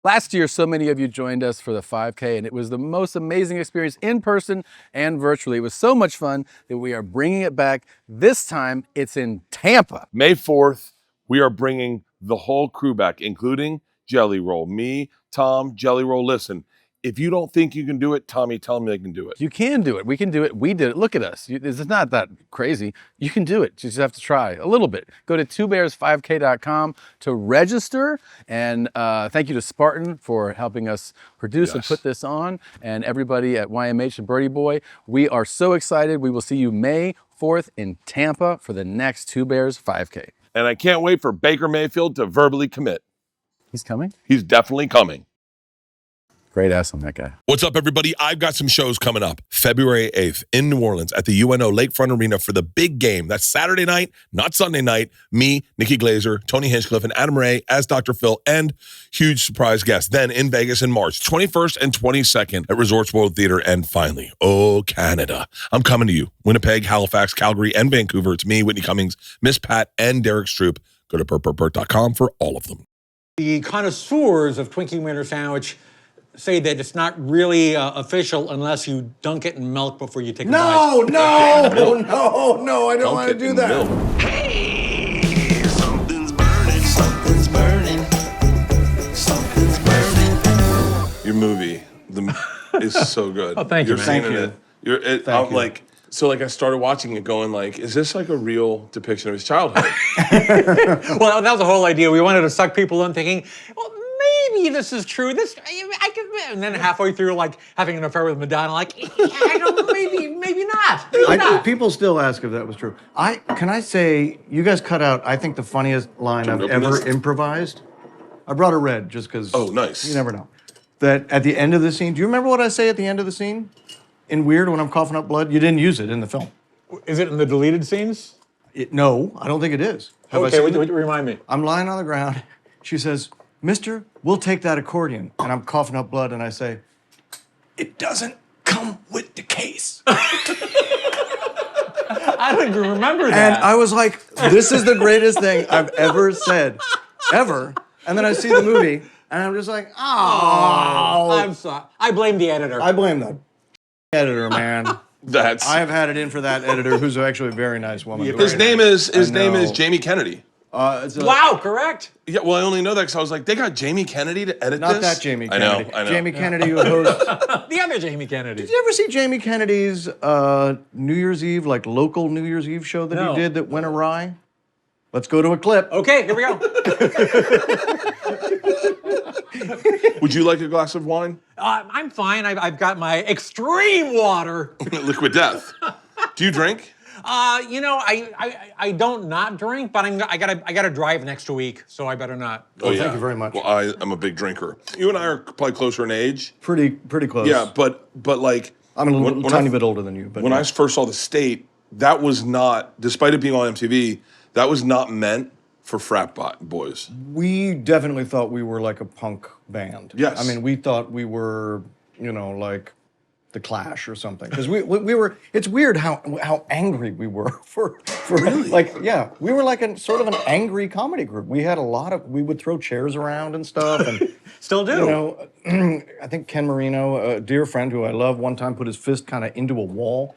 Last year, so many of you joined us for the 5K, and it was the most amazing experience in person and virtually. It was so much fun that we are bringing it back. This time, it's in Tampa. May 4th, we are bringing the whole crew back, including Jelly Roll. Me, Tom, Jelly Roll. Listen, if you don't think you can do it, Tommy, tell them they can do it. You can do it. We can do it. We did it. Look at us. This is not that crazy. You can do it. You just have to try a little bit. Go to twobears5k.com to register. And thank you to Spartan for helping us produce and put this on. And everybody at YMH and Birdie Boy. We are so excited. We will see you May 4th in Tampa for the next Two Bears 5K. And I can't wait for Baker Mayfield to verbally commit. He's coming? He's definitely coming. Great ass on that guy. What's up, everybody? I've got some shows coming up. February 8th in New Orleans at the UNO Lakefront Arena for the big game. That's Saturday night, not Sunday night. Me, Nikki Glazer, Tony Hinchcliffe, and Adam Ray as Dr. Phil, and huge surprise guests. Then in Vegas in March, 21st and 22nd at Resorts World Theater. And finally, Canada. I'm coming to you. Winnipeg, Halifax, Calgary, and Vancouver. It's me, Whitney Cummings, Miss Pat, and Derek Stroop. Go to bertbertbert.com for all of them. The connoisseurs of Twinkie Winter Sandwich say that it's not really official unless you dunk it in milk before you take a bite. No, I don't want to do that. Hey, something's burning, something's burning, something's burning. Your movie is so good. Oh, thank you, You're man. singing it. I'm like, so I started watching it going like, is this like a real depiction of his childhood? Well, that was the whole idea. We wanted to suck people in thinking, well, maybe this is true. And then halfway through, like having an affair with Madonna, like, I don't know, maybe not. Maybe not. People still ask if that was true. Can I say, you guys cut out, I think, the funniest line I've ever improvised? I brought a red just because. Oh, nice. You never know. That at the end of the scene, do you remember what I say at the end of the scene? In Weird, when I'm coughing up blood? You didn't use it in the film. Is it in the deleted scenes? No, I don't think it is. Okay, remind me. I'm lying on the ground. She says, "Mister, we'll take that accordion." And I'm coughing up blood, and I say, "It doesn't come with the case." I don't even remember that. And I was like, this is the greatest thing I've ever said, ever. And then I see the movie, and I'm just like, oh. I'm sorry. I blame the editor. I blame the editor, man. I have had it in for that editor, who's actually a very nice woman. His name is Jamie Kennedy. Wow, correct. Yeah, well, I only know that because I was like, they got Jamie Kennedy to edit this? Not that Jamie Kennedy. I know. Jamie Kennedy, who hosts. The other Jamie Kennedy. Did you ever see Jamie Kennedy's New Year's Eve, like local New Year's Eve show that he did that went awry? Let's go to a clip. Okay, here we go. Would you like a glass of wine? I'm fine. I've got my extreme water. Liquid death. Do you drink? I don't not drink, but I gotta drive next week, so I better not. Oh, yeah. Thank you very much. Well, I'm a big drinker. You and I are probably closer in age. Pretty close. Yeah, but like I'm a tiny bit older than you. But when I first saw The State, that was not, despite it being on MTV, that was not meant for frat boys. We definitely thought we were like a punk band. Yes. I mean, we thought we were, like The Clash or something. Because we were, it's weird how angry we were for Really? We were like sort of an angry comedy group. We had we would throw chairs around and stuff. And Still do. I think Ken Marino, a dear friend who I love, one time put his fist kind of into a wall.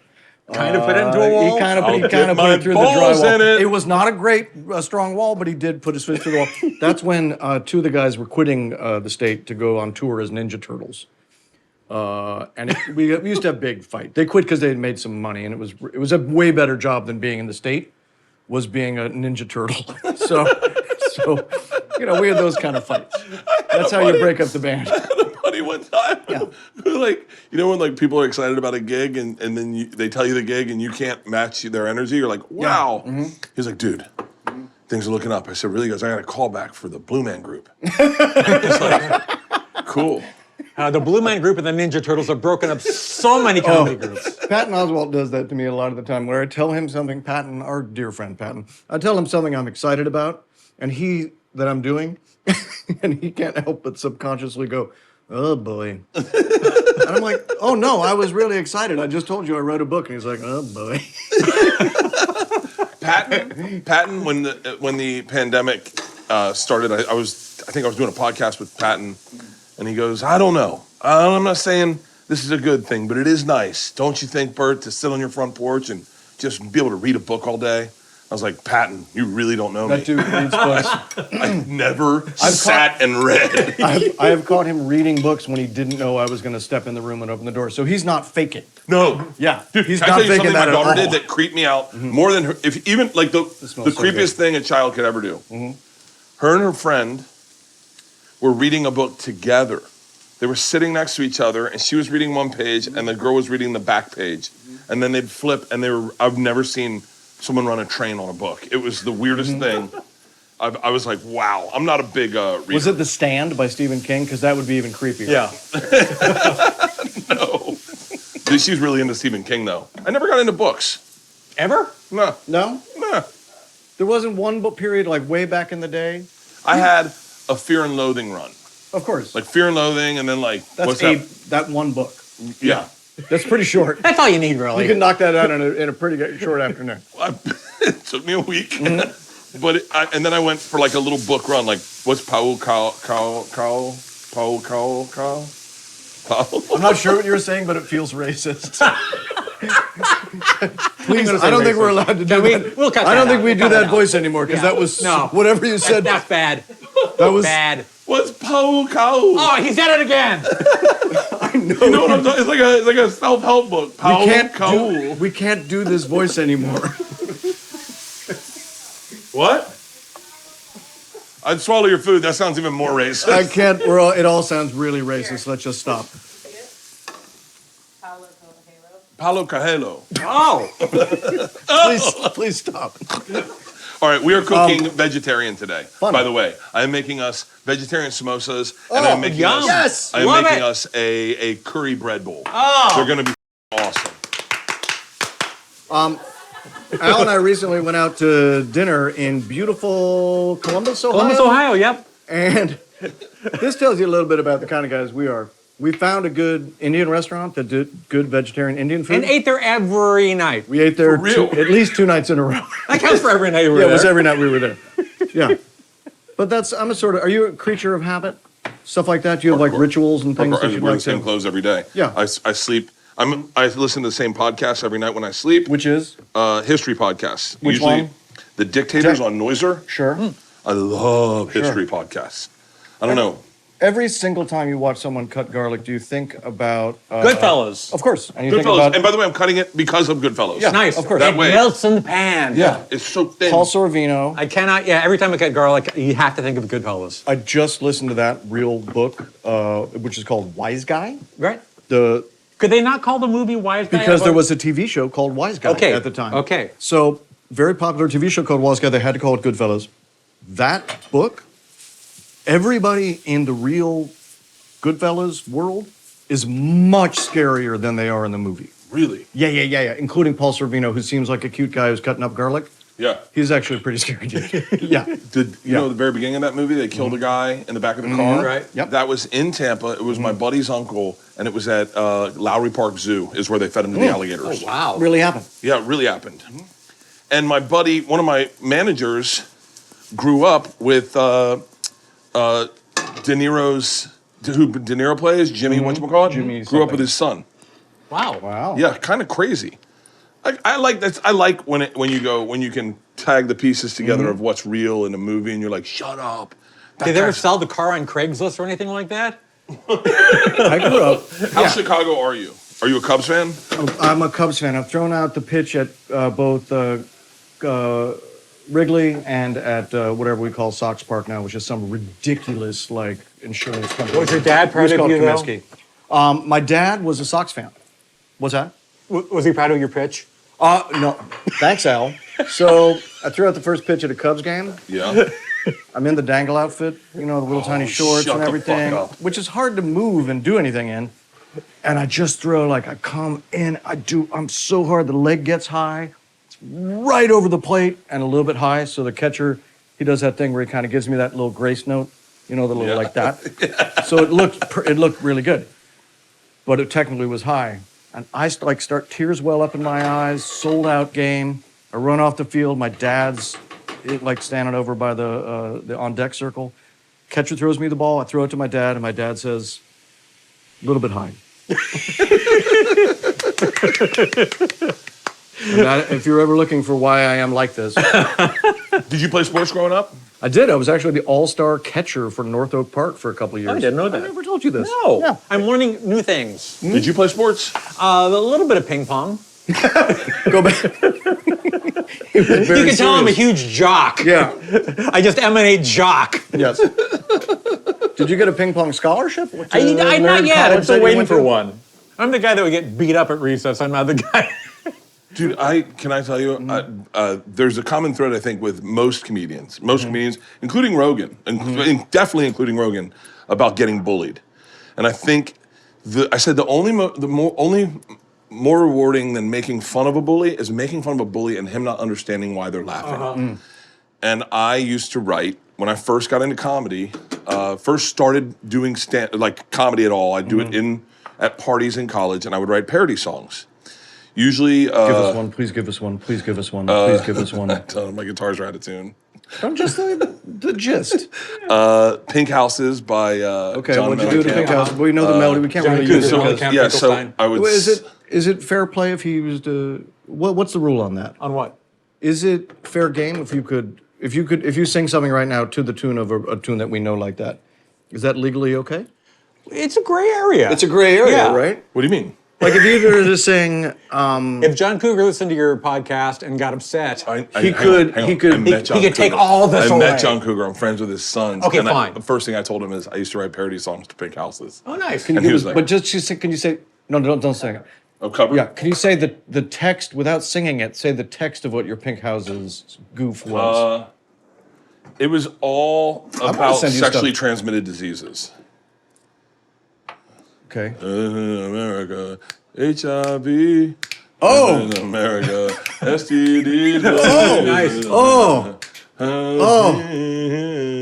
Kind of put it into a wall? He kind of put it through the drywall. It was not a strong wall, but he did put his fist through the wall. That's when two of the guys were quitting the State to go on tour as Ninja Turtles. We used to have big fight. They quit because they had made some money, and it was a way better job than being in the State, was being a Ninja Turtle. so we had those kind of fights. That's how you break up the band. One time, yeah. Like, when like people are excited about a gig and then they tell you the gig and you can't match their energy, you're like, wow. Yeah. Mm-hmm. He's like, dude, things are looking up. I said, really? He goes, I got a call back for the Blue Man Group. It's like, cool. The Blue Man Group and the Ninja Turtles have broken up so many comedy groups. Patton Oswalt does that to me a lot of the time, where I tell him something, Patton, our dear friend Patton, I tell him something I'm excited about, and that I'm doing, and he can't help but subconsciously go, oh boy. And I'm like, oh no, I was really excited. I just told you I wrote a book. And he's like, oh boy. Patton, when the pandemic started, I think I was doing a podcast with Patton, And he goes, I don't know. I'm not saying this is a good thing, but it is nice. Don't you think, Bert, to sit on your front porch and just be able to read a book all day? I was like, Patton, you really don't know me. That dude reads books. I've never sat and read. I have caught him reading books when he didn't know I was going to step in the room and open the door. So he's not faking. No. Yeah, Dude, he's can not I tell you faking something that my at daughter all. did that creeped me out more than her, if even like the smells so creepiest good. thing a child could ever do. Her and her friend were reading a book together. They were sitting next to each other, and she was reading one page, and the girl was reading the back page. And then they'd flip, and I've never seen someone run a train on a book. It was the weirdest thing. I was like, wow, I'm not a big reader. Was it The Stand by Stephen King? Because that would be even creepier. Yeah. No. Dude, she's really into Stephen King, though. I never got into books. Ever? No. No? Nah. There wasn't one book period like way back in the day? I had a Fear and Loathing run. Of course. Like Fear and Loathing, and then like, That's what's that one book. Yeah. That's pretty short. That's all you need, really. You can knock that out in a pretty short afternoon. It took me a week. But and then I went for like a little book run, like what's Paul? I'm not sure what you were saying, but it feels racist. Please, I don't think we're allowed to do that. We'll cut I don't that think out. we We'll do cut that that voice anymore because that was No. whatever you said. That's bad. That was Bad. What's Paul? Oh, he said it again. You know what I'm talking? It's like a self-help book. Paul. we can't do this voice anymore. What? I'd swallow your food. That sounds even more racist. I can't. It all sounds really racist. Let's just stop. Palo Cajelo. Oh. Please stop. All right, we are cooking vegetarian today. Fun. By the way, I am making us vegetarian samosas, and Oh, I'm making yum. us, Yes, I'm love making it. us a curry bread bowl. Oh. They're going to be awesome. Al and I recently went out to dinner in beautiful Columbus, Ohio. Columbus, Ohio, yep. And this tells you a little bit about the kind of guys we are. We found a good Indian restaurant that did good vegetarian Indian food. And ate there every night. We ate there For real? at least 2 nights in a row. That counts for every night you were Yeah, it there. was every night we were there. Yeah. But are you a creature of habit? Stuff like that? Do you have like rituals and things that I you wear like the same to? clothes every day. Yeah. I sleep. I listen to the same podcast every night when I sleep. Which is? History podcasts. Which Usually one? The Dictators on Noiser. Sure. I love history podcasts. I don't know. Every single time you watch someone cut garlic, do you think about... Goodfellas. Of course. And you think Goodfellas. about... And by the way, I'm cutting it because of Goodfellas. Yeah. Nice. Of course. That It way. melts in the pan. Yeah. It's so thin. Paul Sorvino. I cannot, every time I cut garlic, you have to think of Goodfellas. I just listened to that real book, which is called Wise Guy. Right? Could they not call the movie Wise Guy? Because there was a TV show called Wise Guy Okay, at the time. okay. So, very popular TV show called Wise Guy. They had to call it Goodfellas. That book, everybody in the real Goodfellas world is much scarier than they are in the movie. Really? Yeah. Including Paul Sorvino, who seems like a cute guy who's cutting up garlic. Yeah. He's actually a pretty scary dude. Yeah. Did you know the very beginning of that movie? They killed a guy in the back of the car. Right. Yep. That was in Tampa. It was my buddy's uncle, and it was at Lowry Park Zoo. Is where they fed him to the alligators. Oh, wow. Really happened. Yeah, it really happened. And my buddy, one of my managers, grew up with De Niro's. Who De Niro plays? Jimmy whatchamacallit? Jimmy grew up something. with his son. Wow. Wow. Yeah, kind of crazy. I like that. I like when you can tag the pieces together of what's real in a movie, and you're like, shut up. Did they ever sell the car on Craigslist or anything like that? I grew up. How Chicago are you? Are you a Cubs fan? I'm a Cubs fan. I've thrown out the pitch at both Wrigley and at whatever we call Sox Park now, which is some ridiculous like insurance company. Was your dad proud It's of called you, though? Comiskey. My dad was a Sox fan. What's that? Was he proud of your pitch? No. Thanks, Al. So I threw out the first pitch at a Cubs game. Yeah. I'm in the dangle outfit, you know, the little tiny shorts shut and the everything, fuck up. which is hard to move and do anything in. And I just throw, like, I come in, I'm so hard, the leg gets high. It's right over the plate and a little bit high. So the catcher, he does that thing where he kind of gives me that little grace note, you know, the little like that. So it looked really good. But it technically was high. And I start tears well up in my eyes, sold out game. I run off the field. My dad's like standing over by the on deck circle. Catcher throws me the ball. I throw it to my dad, and my dad says, a little bit high. And that, if you're ever looking for why I am like this, Did you play sports growing up? I did. I was actually the all-star catcher for North Oak Park for a couple of years. I didn't know that. I never told you this. No. Yeah. I'm learning new things. Did you play sports? A little bit of ping pong. Go back. He was very You can tell I'm a serious. huge jock. Yeah. I just emanate jock. Yes. Did you get a ping pong scholarship? I not nerd yet. I'm college still that you waiting went for to? one. I'm the guy that would get beat up at recess. I'm not the guy. Dude, can I tell you? There's a common thread I think with most comedians, including Rogan, and definitely including Rogan, about getting bullied. And I think the only more rewarding than making fun of a bully is making fun of a bully and him not understanding why they're laughing. And I used to write when I first got into comedy. First started doing comedy at all. I'd do it at parties in college, and I would write parody songs. Usually, Give us one, please give us one, please give us one, please give us one. my guitars are out of tune. Don't just say the gist. Pink Houses by Okay, John what'd you do to Pink House? We know the melody. We can't Johnny really use it. Cougar, because- Camp so Finkelstein. I would. Is it fair play if he used what's the rule on that? On what? Is it fair game if you sing something right now to the tune of a tune that we know like that? Is that legally okay? It's a gray area. It's a gray area, Yeah. right? What do you mean? Like if you were to sing, If John Cougar listened to your podcast and got upset, He could- I he could met John take Cougar. all this I away. met John Cougar. I'm friends with his sons. Okay, and fine. The first thing I told him is I used to write parody songs to Pink Houses. oh nice. And he was like, but can you say no? Don't sing it. "Oh, cover." Yeah, can you say the text without singing it? Say the text of what your Pink House's goof was. It was all gonna about send you sexually stuff. transmitted diseases. Okay. America, HIV. Oh! In America, STDs. Nice. Oh!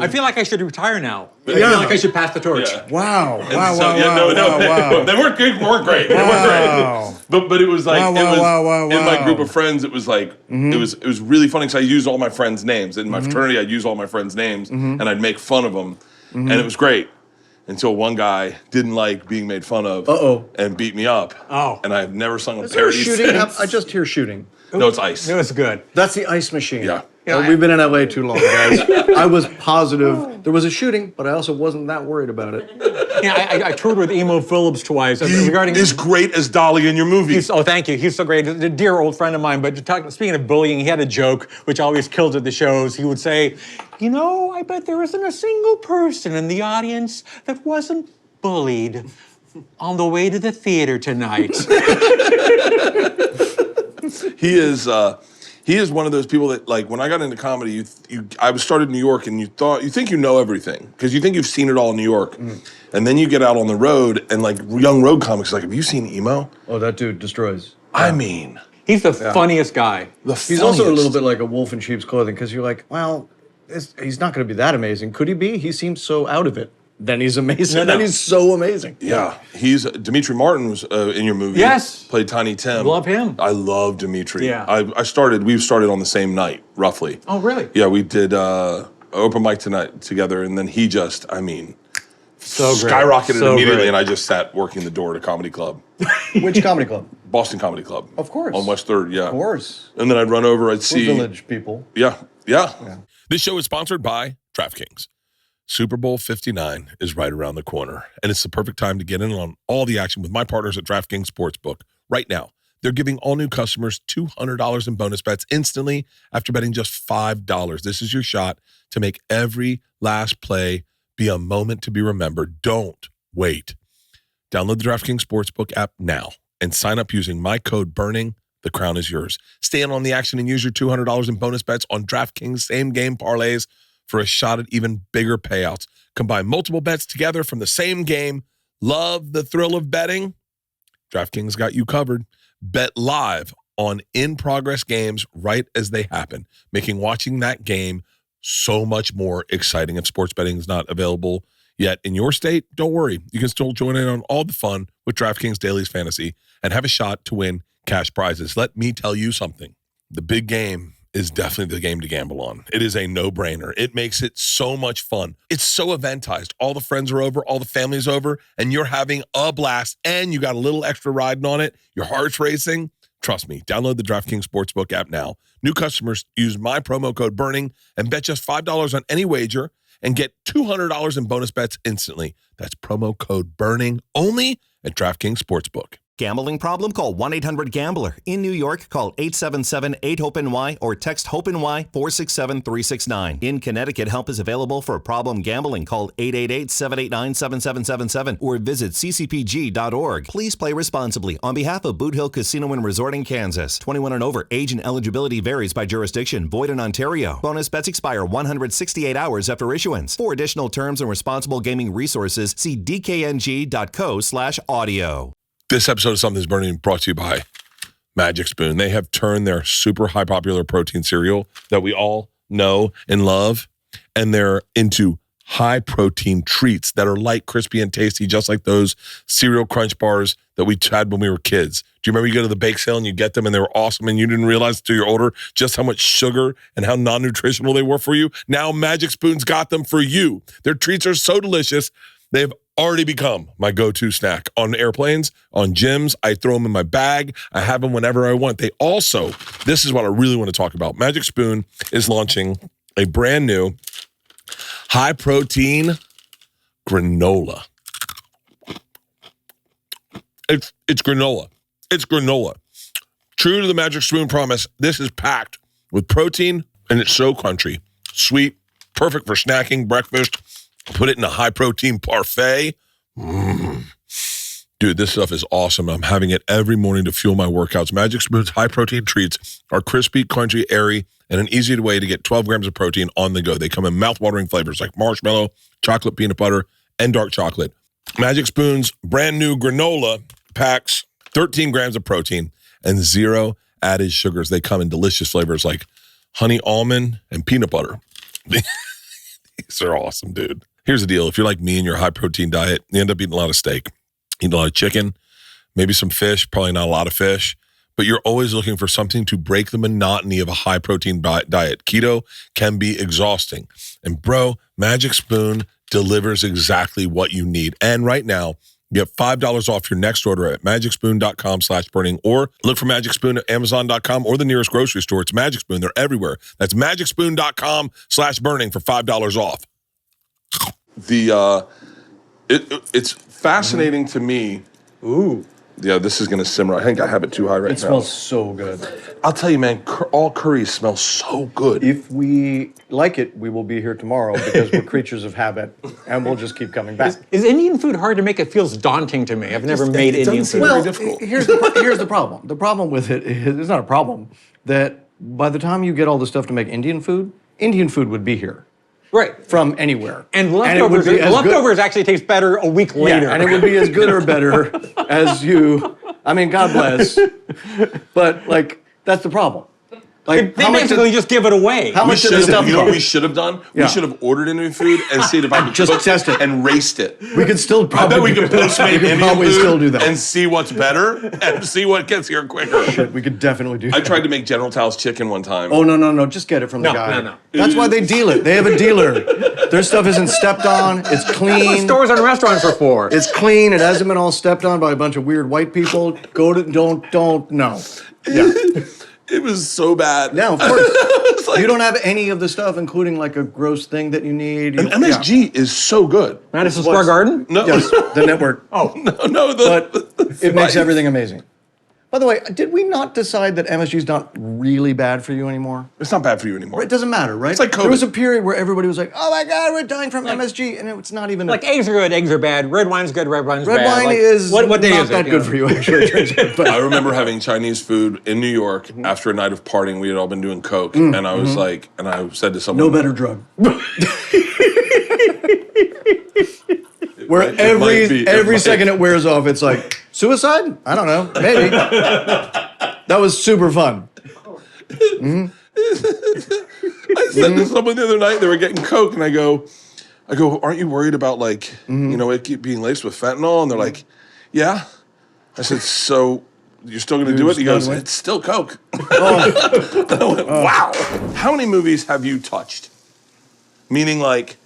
I feel like I should retire now. I feel like I should pass the torch. Yeah. Wow! And Wow! so- Wow! yeah, Wow! no, Wow! they weren't great. They weren't great. Wow. But it was like Wow, it was wow, wow, in my wow. group of friends. It was like it was really funny because I used all my friends' names in my fraternity. I'd use all my friends' names and I'd make fun of them, and it was great. Until one guy didn't like being made fun of and beat me up. Oh. And I've never sung a Is there parody shooting? since. I just hear shooting. No, it's ice. It was good. That's the ice machine. Yeah. Well, we've been in LA too long, guys. I was positive there was a shooting, but I also wasn't that worried about it. Yeah, I toured with Emo Phillips twice. Regarding As great as Dolly in your movie. Oh, thank you. He's so great. A dear old friend of mine. But speaking of bullying, he had a joke which always kills at the shows. He would say, "You know, I bet there isn't a single person in the audience that wasn't bullied on the way to the theater tonight." He is one of those people that, like, when I got into comedy, I started in New York, and you think you know everything because you think you've seen it all in New York, and then you get out on the road, and like young road comics, are like, have you seen Emo? Oh, that dude destroys. I mean, He's the funniest guy. He's also a little bit like a wolf in sheep's clothing because you're like, well, he's not going to be that amazing. Could he be? He seems so out of it. Then he's amazing. No. Then he's so amazing. Yeah, he's Dimitri Martin was in your movie. Yes. Played Tiny Tim. Love him. I love Dimitri. Yeah. We started on the same night, roughly. Oh, really? Yeah, we did open mic tonight together, and then he just, I mean, So great. skyrocketed So immediately, great. and I just sat working the door at a comedy club, Which comedy club? Boston Comedy Club. Of course. On West 3rd, yeah. Of course. And then I'd run over, I'd We're see. village people. Yeah. This show is sponsored by DraftKings. Super Bowl 59 is right around the corner, and it's the perfect time to get in on all the action with my partners at DraftKings Sportsbook. Right now, they're giving all new customers $200 in bonus bets instantly after betting just $5. This is your shot to make every last play be a moment to be remembered. Don't wait. Download the DraftKings Sportsbook app now and sign up using my code BURNING. The crown is yours. Stay in on the action and use your $200 in bonus bets on DraftKings same-game parlays for a shot at even bigger payouts. Combine multiple bets together from the same game. Love the thrill of betting? DraftKings got you covered. Bet live on in-progress games right as they happen, making watching that game so much more exciting. If sports betting is not available yet in your state, don't worry. You can still join in on all the fun with DraftKings Daily's Fantasy and have a shot to win cash prizes. Let me tell you something. The big game is definitely the game to gamble on. It is a no-brainer. It makes it so much fun. It's so eventized. All the friends are over, all the family's over, and you're having a blast, and you got a little extra riding on it. Your heart's racing. Trust me, download the DraftKings Sportsbook app now. New customers use my promo code BURNING and bet just $5 on any wager and get $200 in bonus bets instantly. That's promo code BURNING only at DraftKings Sportsbook. Gambling problem? Call 1-800-GAMBLER. In New York, call 877-8-HOPE-NY or text HOPE-NY 467-369. In Connecticut, help is available for problem gambling. Call 888-789-7777 or visit ccpg.org. Please play responsibly. On behalf of Boot Hill Casino and Resort in Kansas, 21 and over, age and eligibility varies by jurisdiction. Void in Ontario. Bonus bets expire 168 hours after issuance. For additional terms and responsible gaming resources, see dkng.co/audio. This episode of Something's Burning brought to you by Magic Spoon. They have turned their super high popular protein cereal that we all know and love, and they're into high protein treats that are light, crispy, and tasty, just like those cereal crunch bars that we had when we were kids. Do you remember you go to the bake sale and you get them and they were awesome and you didn't realize until your order just how much sugar and how non-nutritional they were for you? Now Magic Spoon's got them for you. Their treats are so delicious. They've already become my go-to snack on airplanes, on gyms. I throw them in my bag. I have them whenever I want. They also, this is what I really want to talk about. Magic Spoon is launching a brand new high-protein granola. It's granola. It's granola. True to the Magic Spoon promise, this is packed with protein, and it's so crunchy, sweet, perfect for snacking, breakfast. Put it in a high-protein parfait. Dude, this stuff is awesome. I'm having it every morning to fuel my workouts. Magic Spoon's high-protein treats are crispy, crunchy, airy, and an easy way to get 12 grams of protein on the go. They come in mouth-watering flavors like marshmallow, chocolate peanut butter, and dark chocolate. Magic Spoon's brand new granola packs 13 grams of protein and 0 added sugars. They come in delicious flavors like honey almond and peanut butter. These are awesome, dude. Here's the deal. If you're like me and you're a high-protein diet, you end up eating a lot of steak, eating a lot of chicken, maybe some fish, probably not a lot of fish, but you're always looking for something to break the monotony of a high-protein diet. Keto can be exhausting. And bro, Magic Spoon delivers exactly what you need. And right now, get $5 off your next order at magicspoon.com/burning or look for Magic Spoon at amazon.com or the nearest grocery store. It's Magic Spoon. They're everywhere. That's magicspoon.com/burning for $5 off. It's fascinating to me. Ooh. Yeah, this is gonna simmer. I think I have it too high right now. It smells so good. I'll tell you, man, all curries smell so good. If we like it, we will be here tomorrow because we're creatures of habit and we'll just keep coming back. Is Indian food hard to make? It feels daunting to me. I've never made Indian food. very difficult. Here's the problem. The problem with it is, it's not a problem, that by the time you get all the stuff to make Indian food would be here. Right. From anywhere. And it would leftovers, be as leftovers actually taste better a week later. Yeah, and it would be as good or better as you. I mean, God bless. But, like, that's the problem. Like, They basically just give it away. How much You of the stuff know what cost? we should have done? Yeah. We should have ordered Indian food and seen if I could Just cook test it. and raced it. We could still I probably bet we could Postmate Indian probably food still do that. and see what's better and see what gets here quicker. We could definitely do that. I tried to make General Tao's chicken one time. Oh, no. Just get it from the No, guy. no. That's why they deal it. They have a dealer. Their stuff isn't stepped on. It's That's what clean. stores and restaurants are for. It's clean. It hasn't been all stepped on by a bunch of weird white people. Don't, no. Yeah. It was so bad. Yeah, of course. It's like- You don't have any of the stuff, including like a gross thing that you need. And MSG is so good. Madison Square Garden? No, Yes, the network. no, But it makes spice. everything amazing. By the way, did we not decide that MSG is not really bad for you anymore? It's not bad for you anymore. It doesn't matter, right? It's like There was COVID. a period where everybody was like, "Oh my God, we're dying from MSG," and it's not even Like eggs are good, eggs are bad. Red wine's good, red wine's red bad. wine Like, is what day not is it? that good for you, actually. it turns out. But I remember having Chinese food in New York after a night of partying. We had all been doing coke, and I was like, and I said to someone, no better drug. Where It might be- every it second might- it wears off, it's like suicide. I don't know, maybe. That was super fun. I said to someone the other night, they were getting coke, and I go, aren't you worried about like, you know, it keep being laced with fentanyl? And they're like, yeah. I said, so you're still going to do it? He goes, it's still Coke. I went, wow. How many movies have you touched? Meaning like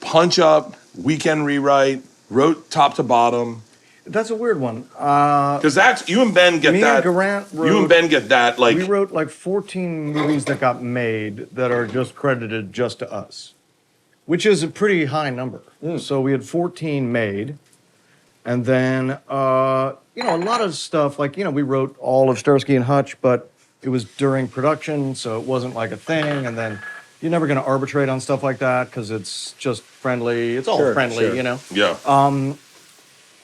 punch up, weekend rewrite, wrote top to bottom. That's a weird one. Because that's, you and Ben get Me that. and Garant wrote, you and Ben get that. Like, we wrote like 14 movies that got made that are just credited just to us, which is a pretty high number. So we had 14 made. And then, you know, a lot of stuff, like, you know, we wrote all of Starsky and Hutch, but it was during production, so it wasn't like a thing. And then you're never going to arbitrate on stuff like that because it's just friendly. It's all friendly, you know? yeah.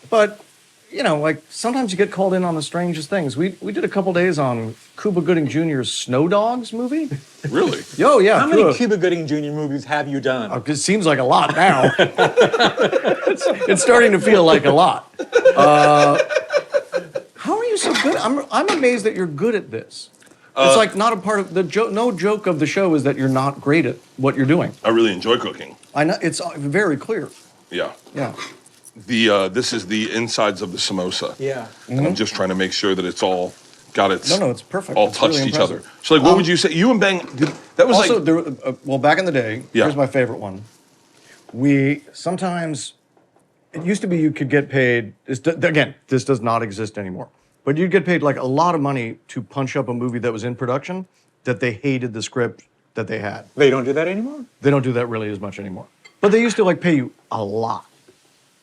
But, you know, like sometimes you get called in on the strangest things. We did a couple days on Cuba Gooding Jr.'s Snow Dogs movie. Really? Oh, yeah. How many Cuba Gooding Jr. movies have you done? It seems like a lot now. it's starting to feel like a lot. How are you so good? I'm amazed that you're good at this. It's like not a part of the joke. No joke of the show is that you're not great at what you're doing. I really enjoy cooking. I know it's very clear. Yeah. Yeah. This is the insides of the samosa. Yeah. And I'm just trying to make sure that it's all got its. No, it's perfect. All It's touched really each other. impressive. So, like, what would you say? You and Ben, that was Also, like. there, well, back in the day, Yeah. here's my favorite one. We sometimes, it used to be you could get paid, again, this does not exist anymore, but you'd get paid like a lot of money to punch up a movie that was in production that they hated the script that they had. They don't do that anymore? They don't do that really as much anymore. But they used to like pay you a lot.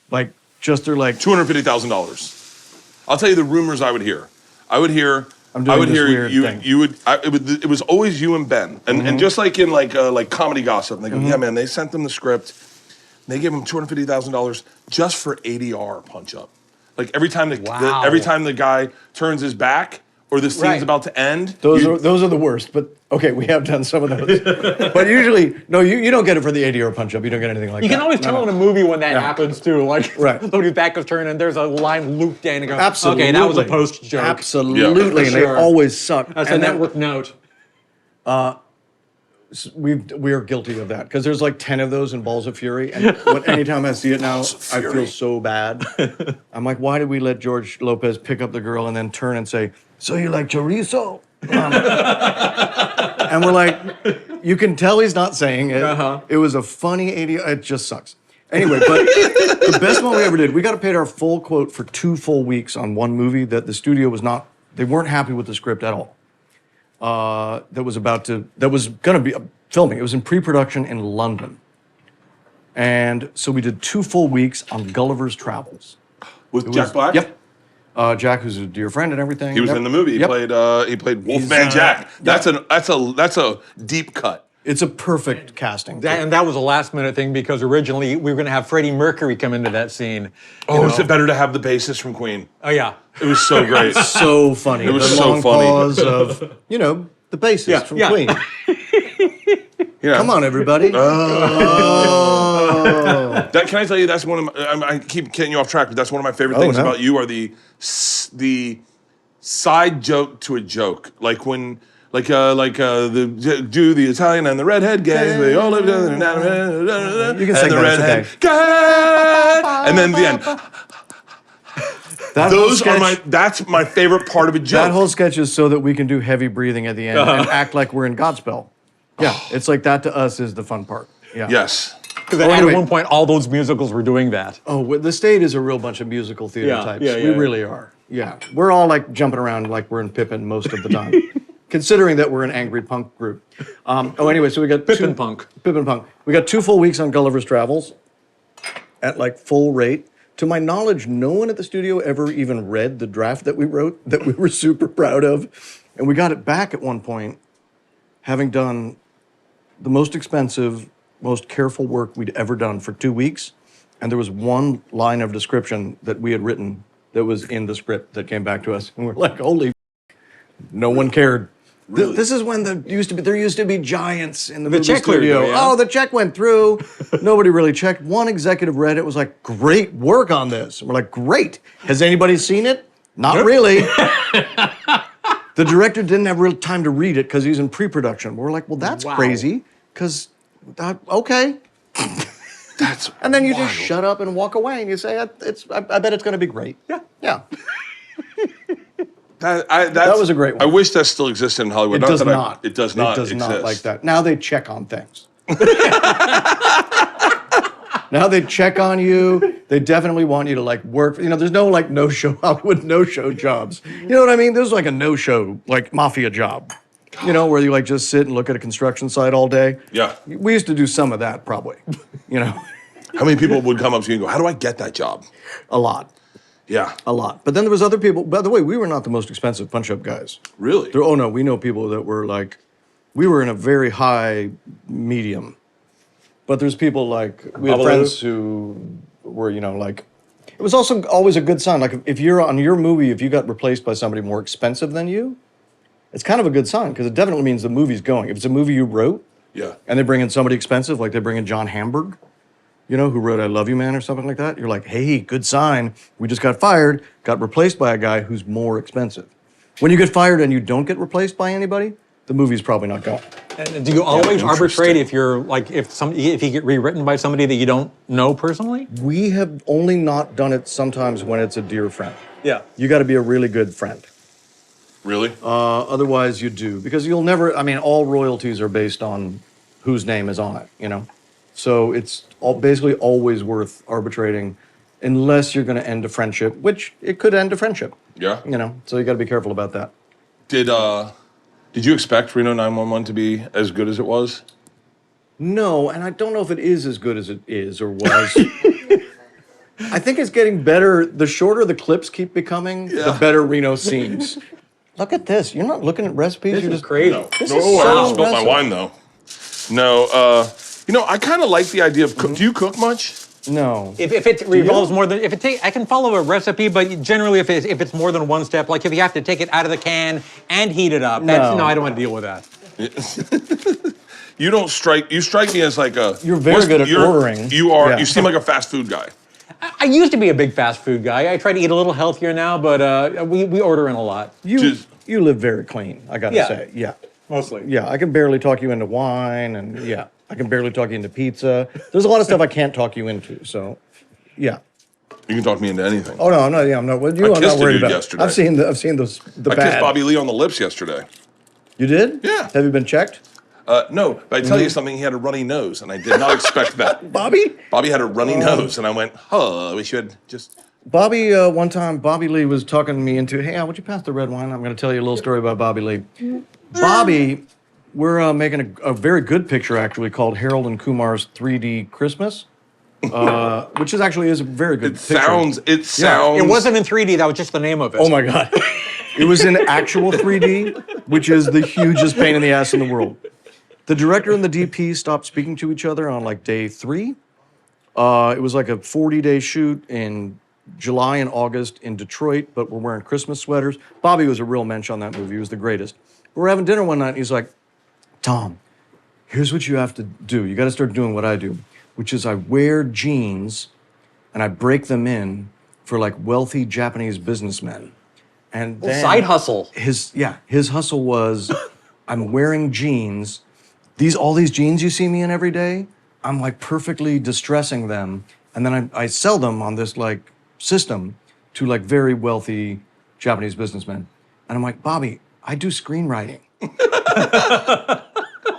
Like, just they're like, $250,000. I'll tell you the rumors I would hear. I would hear. I'm doing I would this hear weird you. thing. You would. It was always you and Ben, and just like in like comedy gossip, and they go, yeah, man. They sent them the script. They gave them $250,000 just for ADR punch up. Like every time the guy turns his back or the scene's about to end. those are the worst. But okay, we have done some of those. But usually, no, you don't get it for the ADR punch up. You don't get anything like that. You can always tell in a movie when that happens too. Like, Right. somebody's back is turned and there's a line looped in and go, Absolutely. okay, that was a post joke. Absolutely, and they Sure. always suck. That's a And then- network note. we are guilty of that because there's like 10 of those in Balls of Fury, and anytime I see it now, I feel so bad. I'm like, why did we let George Lopez pick up the girl and then turn and say, "So you like chorizo?" And we're like, you can tell he's not saying it. It was a funny idiot. It just sucks. Anyway, but the best one we ever did, we got paid our full quote for 2 full weeks on one movie that the studio was not. They weren't happy with the script at all. That was going to be filming. It was in pre-production in London. And so we did 2 full weeks on Gulliver's Travels. with Jack Black. Yep. Jack, who's a dear friend and everything. He was in the movie. He Yep. played Wolfman Jack. That's a deep cut. It's a perfect casting. And that was a last minute thing because originally we were going to have Freddie Mercury come into that scene. Oh, is it better to have the bassist from Queen? Oh, yeah. It was so great. So funny. It was the so long funny. pause of, the bassist from yeah. Queen. Yeah. Come on, everybody. Oh. Can I tell you that's one of my, I keep getting you off track, but that's one of my favorite things no. about you are the side joke to a joke. Like when the Italian and the redhead gang, they all live together. You can sing the that, redhead it's okay. and then the end. That's my favorite part of a joke. That whole sketch is so that we can do heavy breathing at the end and act like we're in Godspell. Yeah, it's like that to us is the fun part. Yeah. Yes. Because at one point, all those musicals were doing that. Oh, the state is a real bunch of musical theater Yeah, types. yeah, We yeah. really are. Yeah. We're all like jumping around like we're in Pippin most of the time, considering that we're an angry punk group. Anyway, so we got Pippin Punk. Pippin Punk. We got 2 full weeks on Gulliver's Travels at like full rate. To my knowledge, no one at the studio ever even read the draft that we wrote that we were super proud of. And we got it back at one point, having done the most expensive, most careful work we'd ever done for 2 weeks. And there was one line of description that we had written that was in the script that came back to us. And we're like, holy no one cared. Really? This is when there used to be giants in the movie check cleared studio. though, yeah? Oh, the check went through. Nobody really checked. One executive read it, was like, great work on this. And we're like, great. Has anybody seen it? Not really. The director didn't have real time to read it because he's in pre-production. We're like, well, that's Wow. crazy. Because, okay. And then you just shut up and walk away and you say, I bet it's going to be great. Yeah. Yeah. That was a great one. I wish that still existed in Hollywood. It does that not. It does not. It does not exist. like that. Now they check on things. Now they check on you. They definitely want you to like work. You know, there's no like no-show Hollywood no-show jobs. You know what I mean? There's like a no-show like mafia job. You know, where you like just sit and look at a construction site all day. Yeah. We used to do some of that probably. You know, How many people would come up to you and go, "How do I get that job?" a lot. Yeah. A lot. But then there was other people. By the way, we were not the most expensive punch-up guys. Really? Oh no, we know people that were like, we were in a very high medium. But there's people like, we had Babalu? friends who were, you know, like, it was also always a good sign. Like if you're on your movie, if you got replaced by somebody more expensive than you, it's kind of a good sign because it definitely means the movie's going. If it's a movie you wrote Yeah. and they bring in somebody expensive, like they bring in John Hamburg, you know, who wrote I Love You Man or something like that, you're like, hey, good sign. We just got fired, got replaced by a guy who's more expensive. When you get fired and you don't get replaced by anybody, the movie's probably not going. And do you always arbitrate if you're like if you get rewritten by somebody that you don't know personally? We have only not done it sometimes when it's a dear friend. Yeah. You got to be a really good friend. Really? Otherwise, you do. Because you'll never, I mean, all royalties are based on whose name is on it, you know? So it's basically always worth arbitrating unless you're going to end a friendship, which it could end a friendship, Yeah. you know? So you got to be careful about that. Did you expect Reno 911 to be as good as it was? No, and I don't know if it is as good as it is or was. I think it's getting better. The shorter the clips keep becoming, the better Reno seems. Look at this. You're not looking at recipes. This You're is just crazy. No, This no, is I so already spilled my impressive. wine though. No, you know, I kind of like the idea of cook. Do you cook much? No. If it revolves more than I can follow a recipe, but generally if it's more than one step, like if you have to take it out of the can and heat it up, No. I don't want to deal with that. You strike me as like a. You're very good at ordering. You are. Yeah. You seem like a fast food guy. I used to be a big fast food guy. I try to eat a little healthier now, but we order in a lot. You live very clean, I gotta Yeah. say. Yeah. Mostly. Yeah, I can barely talk you into wine, and yeah, I can barely talk you into pizza. There's a lot of stuff I can't talk you into, so yeah. You can talk me into anything. Oh no, I'm not. Yeah, I'm not. With you, I I'm kissed not a worried dude about. yesterday. I've seen those. The I bad. kissed Bobby Lee on the lips yesterday. You did? Yeah. Have you been checked? No, but I tell you something. He had a runny nose, and I did not expect that. Bobby? Bobby had a runny nose, and I went, "Huh, we should just." Bobby, one time, Bobby Lee was talking me into, hey, Al, would you pass the red wine? I'm going to tell you a little story about Bobby Lee. Bobby, we're making a very good picture, actually, called Harold and Kumar's 3D Christmas, which is actually a very good picture. It sounds. It wasn't in 3D, that was just the name of it. Oh, my God. It was in actual 3D, which is the hugest pain in the ass in the world. The director and the DP stopped speaking to each other on, like, day 3. It was like a 40-day shoot in July and August in Detroit, but we're wearing Christmas sweaters. Bobby was a real mensch on that movie. He was the greatest. We're having dinner one night, and he's like, Tom, here's what you have to do. You got to start doing what I do, which is I wear jeans, and I break them in for, like, wealthy Japanese businessmen. And then Side hustle. His hustle was, I'm wearing jeans. All these jeans you see me in every day, I'm, like, perfectly distressing them, and then I sell them on this, like, system to like very wealthy Japanese businessmen. And I'm like, Bobby, I do screenwriting.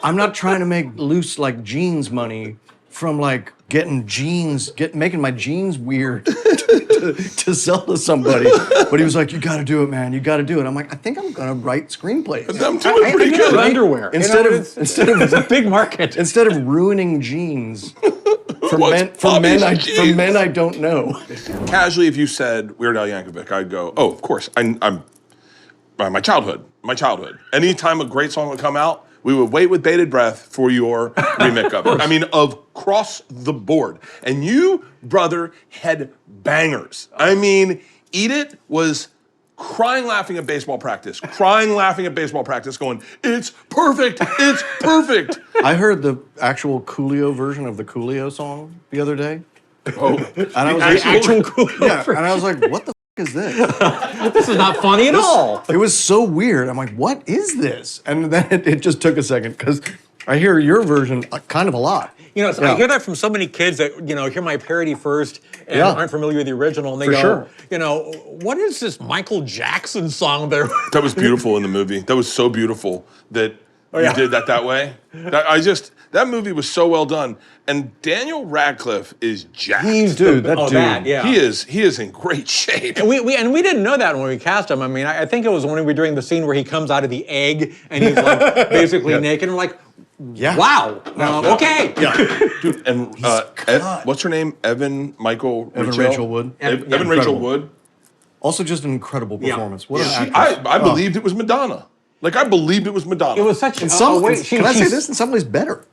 I'm not trying to make loose like jeans money from like getting jeans, making my jeans weird to sell to somebody. But he was like, you gotta do it, man. You gotta do it. I'm like, I think I'm gonna write screenplays. I'm doing pretty good. Underwear. Instead of it's a big market. instead of ruining jeans for What's men Bobby's I don't know. Casually, if you said Weird Al Yankovic, I'd go, "Oh, of course." I'm my childhood. Anytime a great song would come out, we would wait with bated breath for your remake of it. I mean, across the board. And you, brother, had bangers. I mean, Eat It was crying, laughing at baseball practice, going, "It's perfect, it's perfect." I heard the actual Coolio version of the Coolio song the other day. Oh, And I was like, Actual Coolio yeah, and I was like, what the is this? This is not funny at all. It was so weird. I'm like, what is this? And then it just took a second because I hear your version kind of a lot. You know, I hear that from so many kids that, you know, hear my parody first and aren't familiar with the original. And they go, you know, what is this Michael Jackson song there? That was beautiful in the movie. That was so beautiful that you did that way. That movie was so well done. And Daniel Radcliffe is jacked. He is He is in great shape. And we didn't know that when we cast him. I mean, I think it was when we were doing the scene where he comes out of the egg and he's like basically naked. And we're like, wow. Okay. Dude, and what's her name? Evan Rachel Wood. Evan Rachel Wood. Also just an incredible performance. What an actress. I believed it was Madonna. Like, I believed it was Madonna. It was such in some ways. Can I say this? In some ways, better.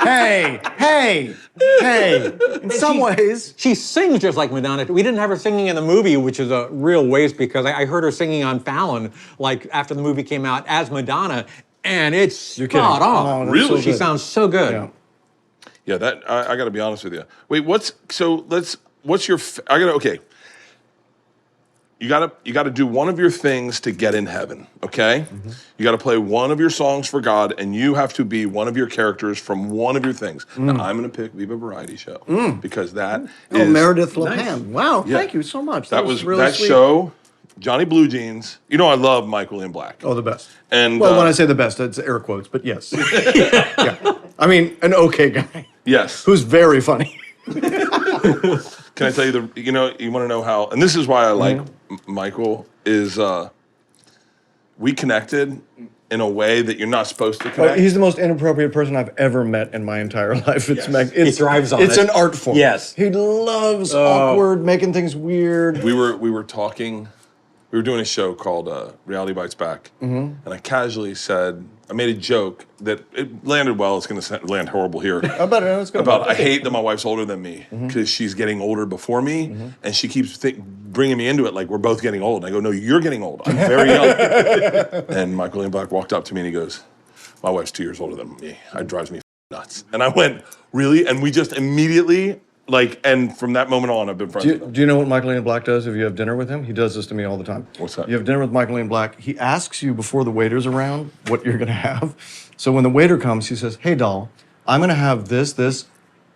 Hey. In some ways. She sings just like Madonna. We didn't have her singing in the movie, which is a real waste because I heard her singing on Fallon, like, after the movie came out as Madonna, and it's spot on. Really? She sounds so good. Yeah, that, I gotta be honest with you. Wait, what's your, okay. You gotta do one of your things to get in heaven, okay? Mm-hmm. You gotta play one of your songs for God, and you have to be one of your characters from one of your things. Now, I'm gonna pick Viva Variety Show because that is Meredith Lopan. Wow, thank you so much. That was really that sweet. Show. Johnny Blue Jeans. You know I love Michael in Black. Oh, the best. And well, when I say the best, it's air quotes, but yes. Yeah. I mean, an okay guy. Yes. Who's very funny. Can I tell you you want to know how, and this is why I like Michael, is we connected in a way that you're not supposed to connect. He's the most inappropriate person I've ever met in my entire life. He thrives on it. It's an art form. Yes. He loves awkward, making things weird. We were talking, we were doing a show called Reality Bites Back, and I casually said, I made a joke that it landed well. It's going to land horrible here. I bet it's going to. I hate that my wife's older than me because she's getting older before me, and she keeps bringing me into it like we're both getting old. And I go, no, you're getting old. I'm very young. And Michael Ian Black walked up to me and he goes, my wife's 2 years older than me. It drives me nuts. And I went, really? And we just immediately, and from that moment on, I've been friends with him. Do you know what Michael Ian Black does if you have dinner with him? He does this to me all the time. What's that? You have dinner with Michael Ian Black. He asks you before the waiter's around what you're going to have. So when the waiter comes, he says, hey, doll, I'm going to have this,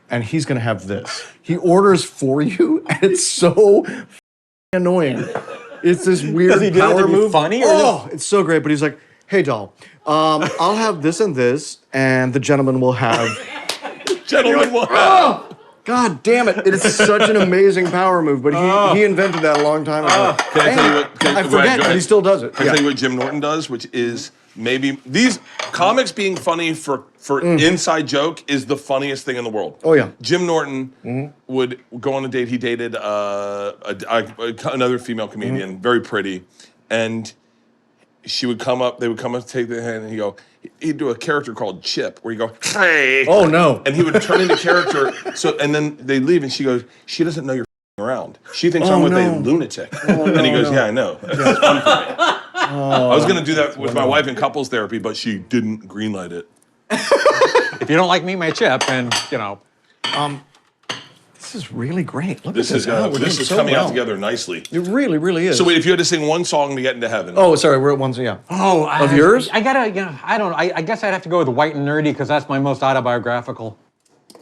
and he's going to have this. He orders for you, and it's so annoying. It's this weird Does he do power it to be move. funny? Or It's so great. But he's like, hey, doll, I'll have this and this, and the gentleman will have... God damn it. It is such an amazing power move, but he invented that a long time ago. Can I tell you what? I forget, but he still does it. Can I tell you what Jim Norton does, which is maybe these comics being funny for inside joke is the funniest thing in the world. Oh, yeah. Jim Norton would go on a date. He dated another female comedian, very pretty, and she would come up. They would come up to take the hand, and he'd do a character called Chip, where you go, hey. Oh, no. And he would turn into character. And then they leave, and she goes, she doesn't know you're around. She thinks I'm with a lunatic. And he goes, yeah, I know. It's fun for me. I was going to do that with my wife in couples therapy, but she didn't greenlight it. If you don't like me, my Chip, and, This is really great. Look this at this. this is coming out together nicely. It really, really is. So wait, if you had to sing one song to get into heaven. Oh, sorry, we're at one, yeah. Of yours? I gotta, I don't know. I guess I'd have to go with White and Nerdy because that's my most autobiographical.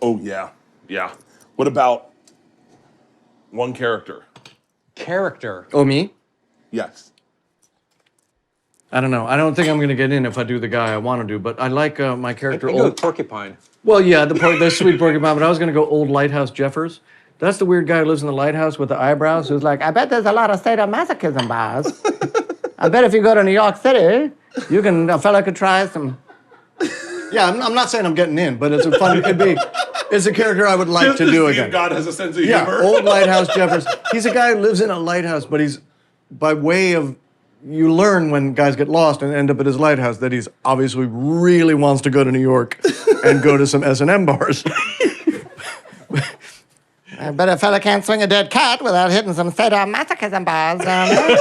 Oh, yeah. Yeah. What about one character? Character? Oh, me? Yes. I don't know. I don't think I'm going to get in if I do the guy I want to do, but I like my character. I'd go with Porcupine. Well, yeah, the sweet porcupine, but I was going to go Old Lighthouse Jeffers. That's the weird guy who lives in the lighthouse with the eyebrows who's like, I bet there's a lot of sadomasochism bars. I bet if you go to New York City, a fella could try some. Yeah, I'm not saying I'm getting in, but it's a character I would like to do again. God has a sense of humor. Yeah, Old Lighthouse Jeffers. He's a guy who lives in a lighthouse, but he's, by way of, you learn when guys get lost and end up at his lighthouse that he's obviously really wants to go to New York and go to some S&M bars. I bet a fella can't swing a dead cat without hitting some sadomasochism bars down there.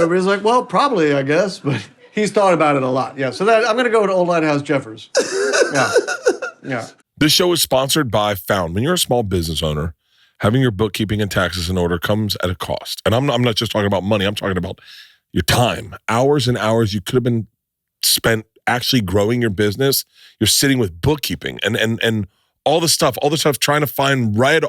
Everybody's like, well, probably, I guess, but he's thought about it a lot. Yeah, so I'm going to go with Old Lighthouse Jeffers. Yeah. This show is sponsored by Found. When you're a small business owner, having your bookkeeping and taxes in order comes at a cost. And I'm not just talking about money. I'm talking about your time. Hours and hours you could have been spent actually growing your business, you're sitting with bookkeeping and all the stuff trying to find right.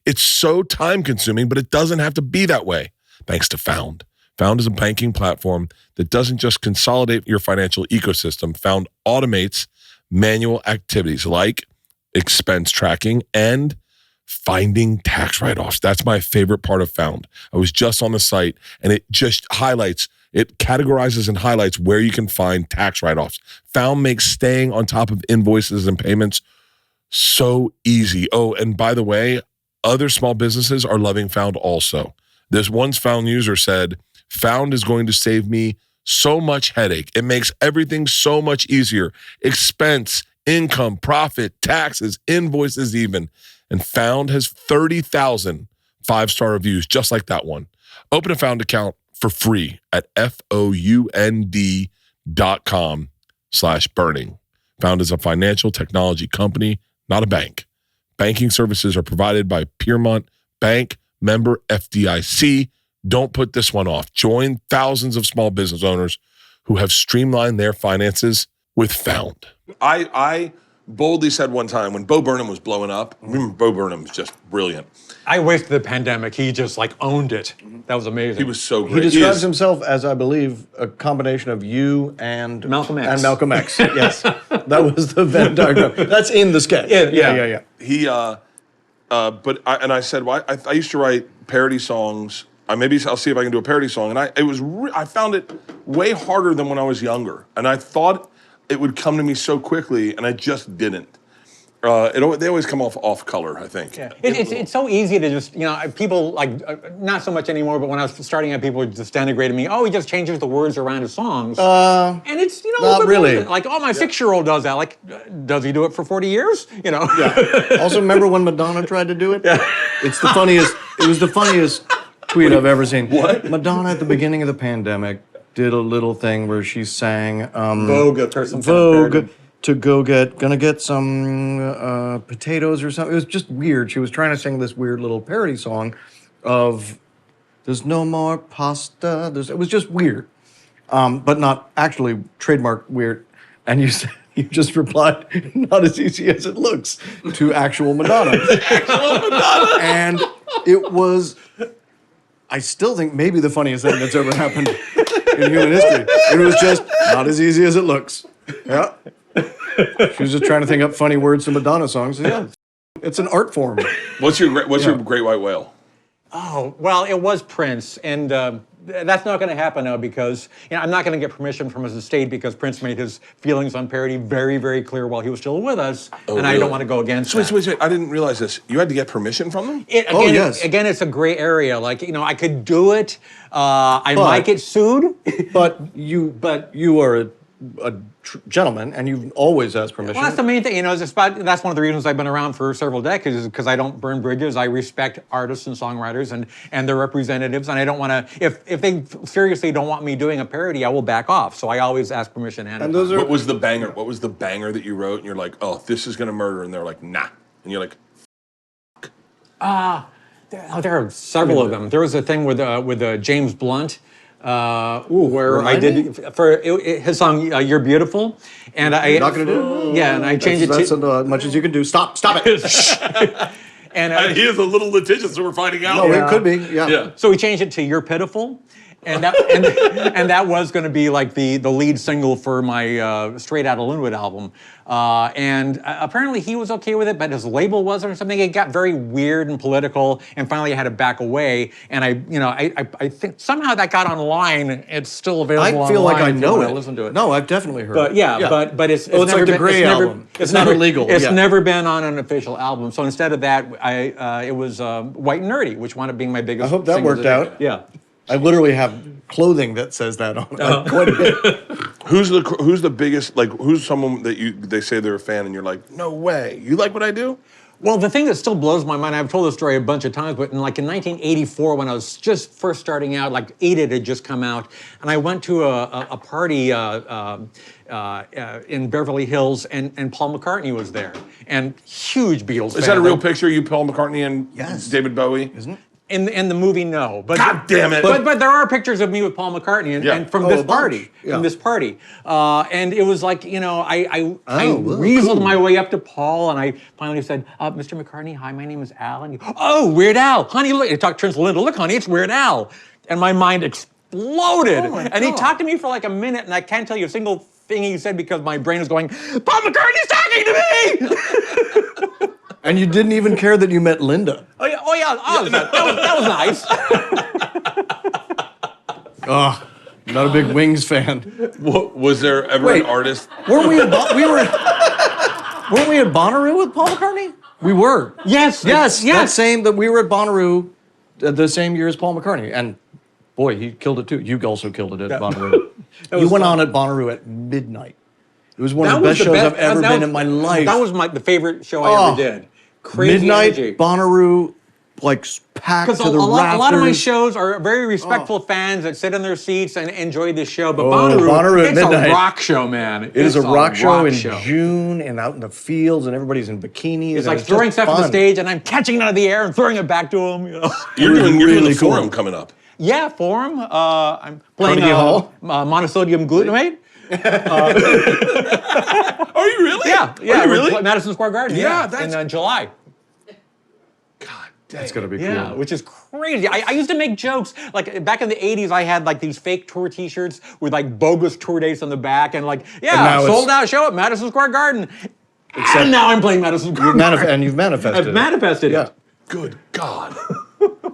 It's so time consuming, but it doesn't have to be that way. Thanks to Found. Found is a banking platform that doesn't just consolidate your financial ecosystem. Found automates manual activities like expense tracking and finding tax write-offs. That's my favorite part of Found. I was just on the site and it just it categorizes and highlights where you can find tax write-offs. Found makes staying on top of invoices and payments so easy. Oh, and by the way, other small businesses are loving Found also. This one Found user said, Found is going to save me so much headache. It makes everything so much easier. Expense, income, profit, taxes, invoices even. And Found has 30,000 five-star reviews, just like that one. Open a Found account for free at found.com/burning. Found is a financial technology company, not a bank. Banking services are provided by Piermont Bank, member FDIC. Don't put this one off. Join thousands of small business owners who have streamlined their finances with Found. I boldly said one time when Bo Burnham was blowing up, remember Bo Burnham was just brilliant. I wasted the pandemic. He just like owned it. That was amazing. He was so He great. describes himself as, I believe, a combination of you and Malcolm X. And Malcolm X. Yes, that was the Venn diagram. That's in the sketch. Yeah. He, I said, well, I used to write parody songs. I'll see if I can do a parody song. And I found it way harder than when I was younger. And I thought it would come to me so quickly, and I just didn't. They always come off color, I think. Yeah. It's so easy to just, people not so much anymore, but when I was starting out, people would just denigrate me. Oh, he just changes the words around his songs. And it's, not really. Like, oh, my 6-year-old does that. Like, does he do it for 40 years? Yeah. Also, remember when Madonna tried to do it? Yeah. It was the funniest tweet I've ever seen. What? Madonna at the beginning of the pandemic did a little thing where she sang Vogue or some Vogue to gonna get some potatoes or something. It was just weird. She was trying to sing this weird little parody song of "There's no more pasta." It was just weird, but not actually trademark weird. And you just replied, "Not as easy as it looks," to actual Madonna. And it was, I still think, maybe the funniest thing that's ever happened in human history. It was just not as easy as it looks. Yeah. She was just trying to think up funny words to Madonna songs. Yeah. It's an art form. What's your great white whale? Oh, well, it was Prince, and that's not going to happen now because I'm not going to get permission from his estate because Prince made his feelings on parody very, very clear while he was still with us, and really? I don't want to go against that. Wait, I didn't realize this. You had to get permission from them? Yes. Again, it's a gray area. Like, I could do it. I might get sued. But you are a gentleman, and you've always asked permission. Well, that's the main thing. That's one of the reasons I've been around for several decades is because I don't burn bridges. I respect artists and songwriters and their representatives, and I don't want to. If they seriously don't want me doing a parody, I will back off. So I always ask permission. What was the banger? What was the banger that you wrote? And you're like, oh, this is gonna murder, and they're like, nah, and you're like, there are several of them. There was a thing with James Blunt. Where I did his song "You're Beautiful," and You're not gonna do it? Yeah, and I changed it to that's as much as you can do. Stop it. and he is a little litigious, so we're finding out. No, it could be. Yeah. So we changed it to "You're Pitiful," and that was going to be like the lead single for my Straight Outta Linwood album. And apparently he was okay with it, but his label wasn't or something. It got very weird and political, and finally I had to back away. And I think somehow that got online. It's still available. I feel like I know it. Listen to it. No, I've definitely heard But it. but it's it's like the Gray album. It's not illegal. It's never been on an official album. So instead of that, it was White and Nerdy, which wound up being my biggest. I hope that single worked out. Yeah. I literally have clothing that says that on it. Quite a bit. Who's the biggest? Like, who's someone that they say they're a fan, and you're like, no way, you like what I do? Well, the thing that still blows my mind, I've told this story a bunch of times, but in 1984, when I was just first starting out, like Eat It had just come out, and I went to a party in Beverly Hills, and Paul McCartney was there, and huge Beatles fan. Is that a real picture? You, Paul McCartney, and Yes. David Bowie? Isn't it? In the movie, no. But God damn it. But there are pictures of me with Paul McCartney and from this a bunch. party. Yeah. From this party. And it was like, you know, I well, weaseled cool. my way up to Paul and I finally said, Mr. McCartney, hi, my name is Al. And oh, Weird Al. Honey, look. He talked turns to Linda, look, honey, it's Weird Al. And my mind exploded. And he talked to me for like a minute and I can't tell you a single thing he said because my brain was going, Paul McCartney's talking to me! And you didn't even care that you met Linda. That was nice. Oh, not a big Wings fan. Was there ever an artist? Weren't we at Bonnaroo with Paul McCartney? We were. Yes. That we were at Bonnaroo the same year as Paul McCartney. And boy, he killed it too. You also killed it at Bonnaroo. You went on at Bonnaroo at midnight. It was one of the best shows I've ever been in my life. That was the favorite show I ever did. Crazy midnight energy. Bonnaroo, like packed to the rafters. A lot of my shows are very respectful fans that sit in their seats and enjoy this show. But Bonnaroo at it's midnight. a rock show, man. It is a rock show in June and out in the fields and everybody's in bikinis. It's like throwing stuff on the stage and I'm catching it out of the air and throwing it back to them. You know? You're doing really the cool. Forum coming up. Yeah, Forum. I'm playing Carnegie Hall? monosodium glutamate. Are you really? Yeah. Are you really? Madison Square Garden. Yeah, in July. God damn. That's gonna be Yeah, cool. which is crazy. I used to make jokes. Like back in the 80s, I had like these fake tour t-shirts with like bogus tour dates on the back and like, now sold out show at Madison Square Garden. And now I'm playing Madison Square Garden. And you've manifested I've manifested Yeah. it. Good God.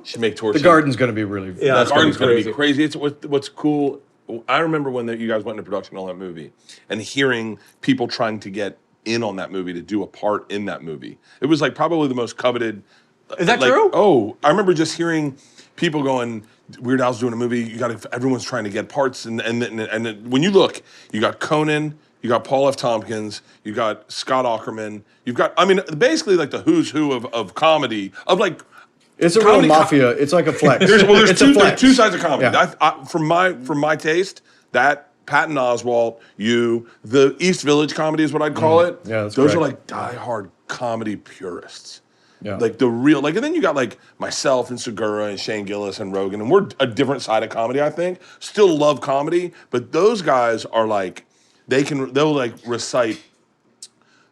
Should make tour. The garden's gonna be really The garden's going to be crazy. crazy. It's what's cool. I remember when you guys went into production on that movie and hearing people trying to get in on that movie to do a part in that movie. It was like probably the most coveted. Is that like, true? Oh, I remember just hearing people going, Weird Al's doing a movie. Everyone's trying to get parts, and when you look, you got Conan, you got Paul F. Tompkins, you got Scott Aukerman, you've got basically like the who's who of comedy of like. It's a real mafia. It's like a flex. There's It's a two flex. sides of comedy. Yeah. From my taste, that Patton Oswalt, the East Village comedy is what I'd call it. Yeah, that's those correct. are like diehard comedy purists. Yeah. Like the real, and then you got like myself and Segura and Shane Gillis and Rogan, and we're a different side of comedy, I think. Still love comedy, but those guys are like, they'll like recite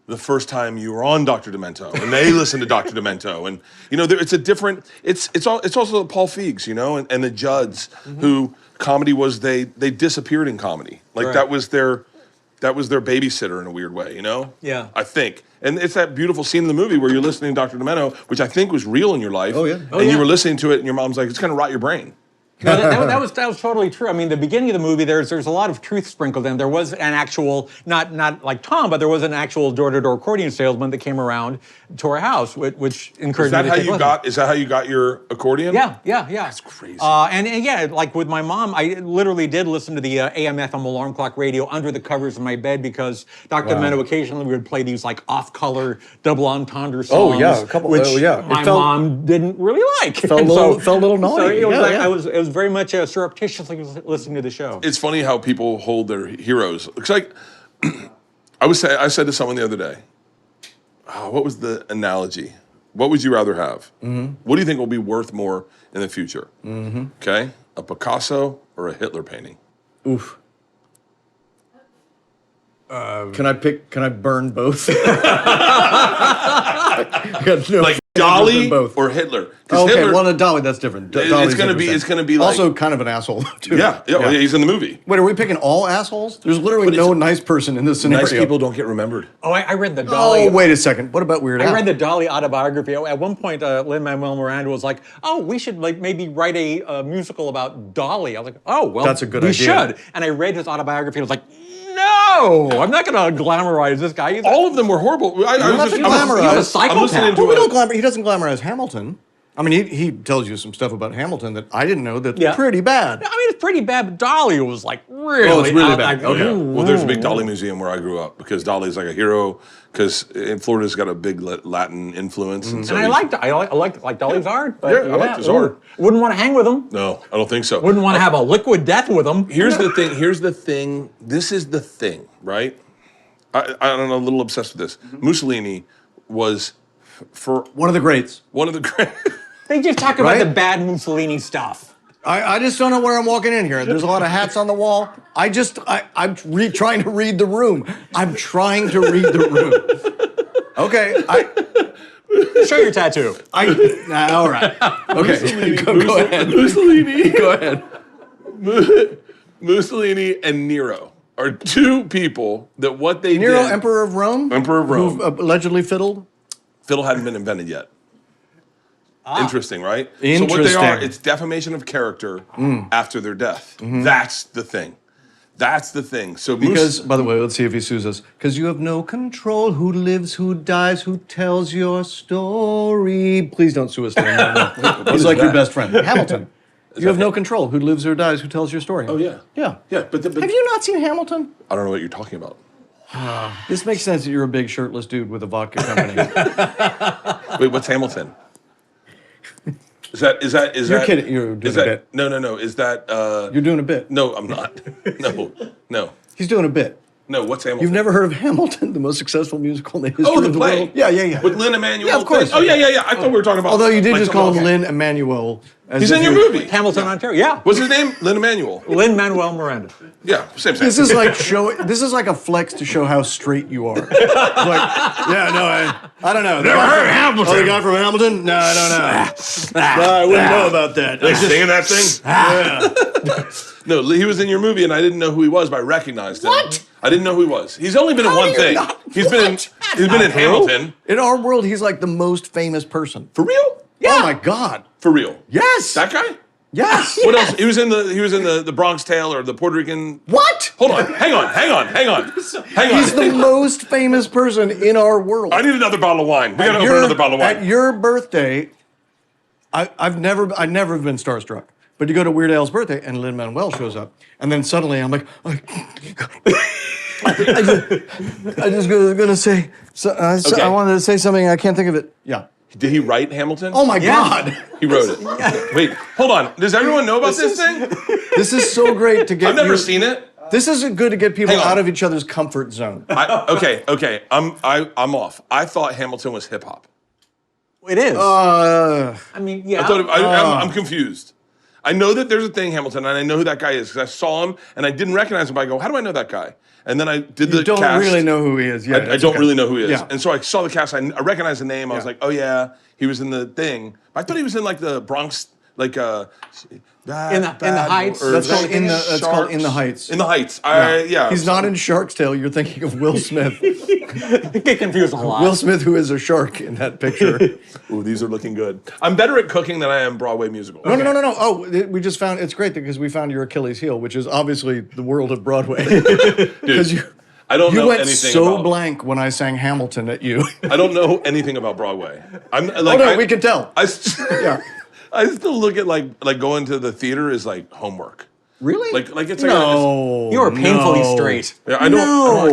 the first time you were on Dr. Demento, and they listen to Dr. Demento, and it's a different. It's also Paul Feig, and the Judds, who comedy was they disappeared in comedy, like Right. that was their babysitter in a weird way, Yeah. I think, and it's that beautiful scene in the movie where you're listening to Dr. Demento, which I think was real in your life. Oh, yeah. and you were listening to it, and your mom's like, it's gonna rot your brain. No, that was totally true. I mean, the beginning of the movie, there's a lot of truth sprinkled in. There was an actual, not like Tom, but there was an actual door-to-door accordion salesman that came around to our house, which encouraged me to take lessons. Is that how you got your accordion? Yeah. That's crazy. And yeah, like with my mom, I literally did listen to the AM/FM alarm clock radio under the covers of my bed because Dr. Demento occasionally would play these like off-color double entendre songs. Oh, yeah, a couple- which oh, yeah. It my felt- mom didn't really like. Felt a And little naughty. So it was Yeah, like, yeah. it was very much surreptitiously listening to the show. It's funny how people hold their heroes. It's like I said to someone the other day, what was the analogy? What would you rather have? Mm-hmm. What do you think will be worth more in the future? Mm-hmm. Okay, a Picasso or a Hitler painting? Oof. Can I burn both? Like Dali or Hitler? 'Cause Okay, Hitler, well, a Dolly, that's different. it's gonna be like also kind of an asshole too. yeah, he's in the movie. Wait, are we picking all assholes? There's literally no nice person in this scenario. Nice people don't get remembered. Oh, I read the Dolly. Oh, wait a second. What about Weird Al? I read the Dolly autobiography. At one point, Lin-Manuel Miranda was like, "Oh, we should like maybe write a musical about Dolly." I was like, "Oh, well, That's a good we idea. should." And I read his autobiography. And I was like, "No, I'm not going to glamorize this guy." All of them were horrible. I was just, glamorize. He's a psychopath. I'm listening to Well, a, he doesn't glamorize Hamilton. I mean, he tells you some stuff about Hamilton that I didn't know that's Yeah. pretty bad. I mean, it's pretty bad, but Dolly was like really. Oh, it's really out, bad. like, Okay. well, there's a big Dali museum where I grew up because Dali's like a hero. Because in Florida's got a big Latin influence, and so And I liked Dolly's art. But Yeah, I liked his art. Wouldn't want to hang with him. No, I don't think so. Wouldn't want to have a liquid death with him. Here's the thing. This is the thing, right? I'm a little obsessed with this. Mussolini was for One of the greats. one of the great. They just talk about Right? the bad Mussolini stuff. I just don't know where I'm walking in here. There's a lot of hats on the wall. I'm trying to read the room. I'm trying to read the room. Okay. Show your tattoo. All right. Okay. Go ahead. Mussolini. Go ahead. Mussolini and Nero are two people that what they Nero, did. Emperor of Rome? Emperor of Rome. Who allegedly fiddled? Fiddle hadn't been invented yet. Interesting, right? So what they Interesting. are, it's defamation of character after their death. That's the thing. That's the thing. So Because, by the way, let's see if he sues us. Because you have no control. Who lives, who dies, who tells your story. Please don't sue us. He's like your best friend. Hamilton. You have no control. Who lives or dies, who tells your story. Oh yeah, Yeah. yeah. But Have you not seen Hamilton? I don't know what you're talking about. This makes sense that you're a big shirtless dude with a vodka company. Wait, what's Hamilton? Is that? You're kidding. You're doing Is a that? bit. No. Is that? You're doing a bit. No, I'm not. No. He's doing a bit. No, what's Hamilton? You've never heard of Hamilton, the most successful musical in the history Oh, the of the play. world? Yeah. With Lin Emanuel. Yeah, of course. Oh, yeah. I thought we were talking about. Although you did like just call him someone- Lin Emanuel. as He's if in your you- movie. Hamilton, Ontario. Yeah. What's his name? Lin Emanuel. Lin-Manuel Miranda. Yeah, same. This is like This is like a flex to show how straight you are. Like, yeah, no, I don't know. Never heard of Hamilton. Oh, the guy from Hamilton? No, I don't know. No, I wouldn't know about that. Like singing that thing. Yeah. No, he was in your movie, and I didn't know who he was, but I recognized him. What? I didn't know who he was. He's only been in one thing. He's been in Hamilton. In our world, he's like the most famous person. For real? Oh my God. For real. Yes. That guy? Yes. What else? He was in the Bronx Tale or the Puerto Rican. What? Hold on. Hang on. He's the most famous person in our world. I need another bottle of wine. We gotta open another bottle of wine. At your birthday, I've never been starstruck. But you go to Weird Al's birthday and Lin-Manuel shows up, and then suddenly I'm like, I just gonna say, Okay. I wanted to say something, I can't think of it. Yeah. Did he write Hamilton? Oh my God. He wrote it. Wait, hold on. Does everyone know about this thing? This is so great to get. I've never seen it. This is good to get people Hang on. out of each other's comfort zone. Okay. I'm off. I thought Hamilton was hip hop. It is. Uh, I mean, yeah. I'm confused. I know that there's a thing, Hamilton, and I know who that guy is because I saw him and I didn't recognize him. But I go, how do I know that guy? And then I did the you don't cast. really know who he is. Yeah, I don't really know who he is. Yeah. And so I saw the cast. I recognized the name. I was Yeah. like, oh yeah, he was in the thing. I thought he was in like the Bronx, like In the Heights? That's called In the Heights. In the Heights. He's not in Shark's Tale. You're thinking of Will Smith. Get confused a lot. Will Smith, who is a shark in that picture. Ooh, these are looking good. I'm better at cooking than I am Broadway musical. No. Oh, we just found, it's great because we found your Achilles heel, which is obviously the world of Broadway. Because I don't you know went anything so about. blank when I sang Hamilton at you. I don't know anything about Broadway. I'm Oh no, we can tell. Yeah. I still look at like going to the theater is like homework. Really? Like it's no. You are painfully no. straight. Yeah, I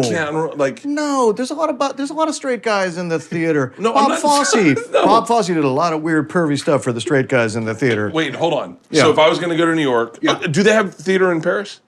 can't like. No, there's a lot of straight guys in the theater. No, I'm Bob not- Fosse. No. Bob Fosse did a lot of weird pervy stuff for the straight guys in the theater. Wait, hold on. Yeah. So if I was going to go to New York, Yeah. do they have theater in Paris?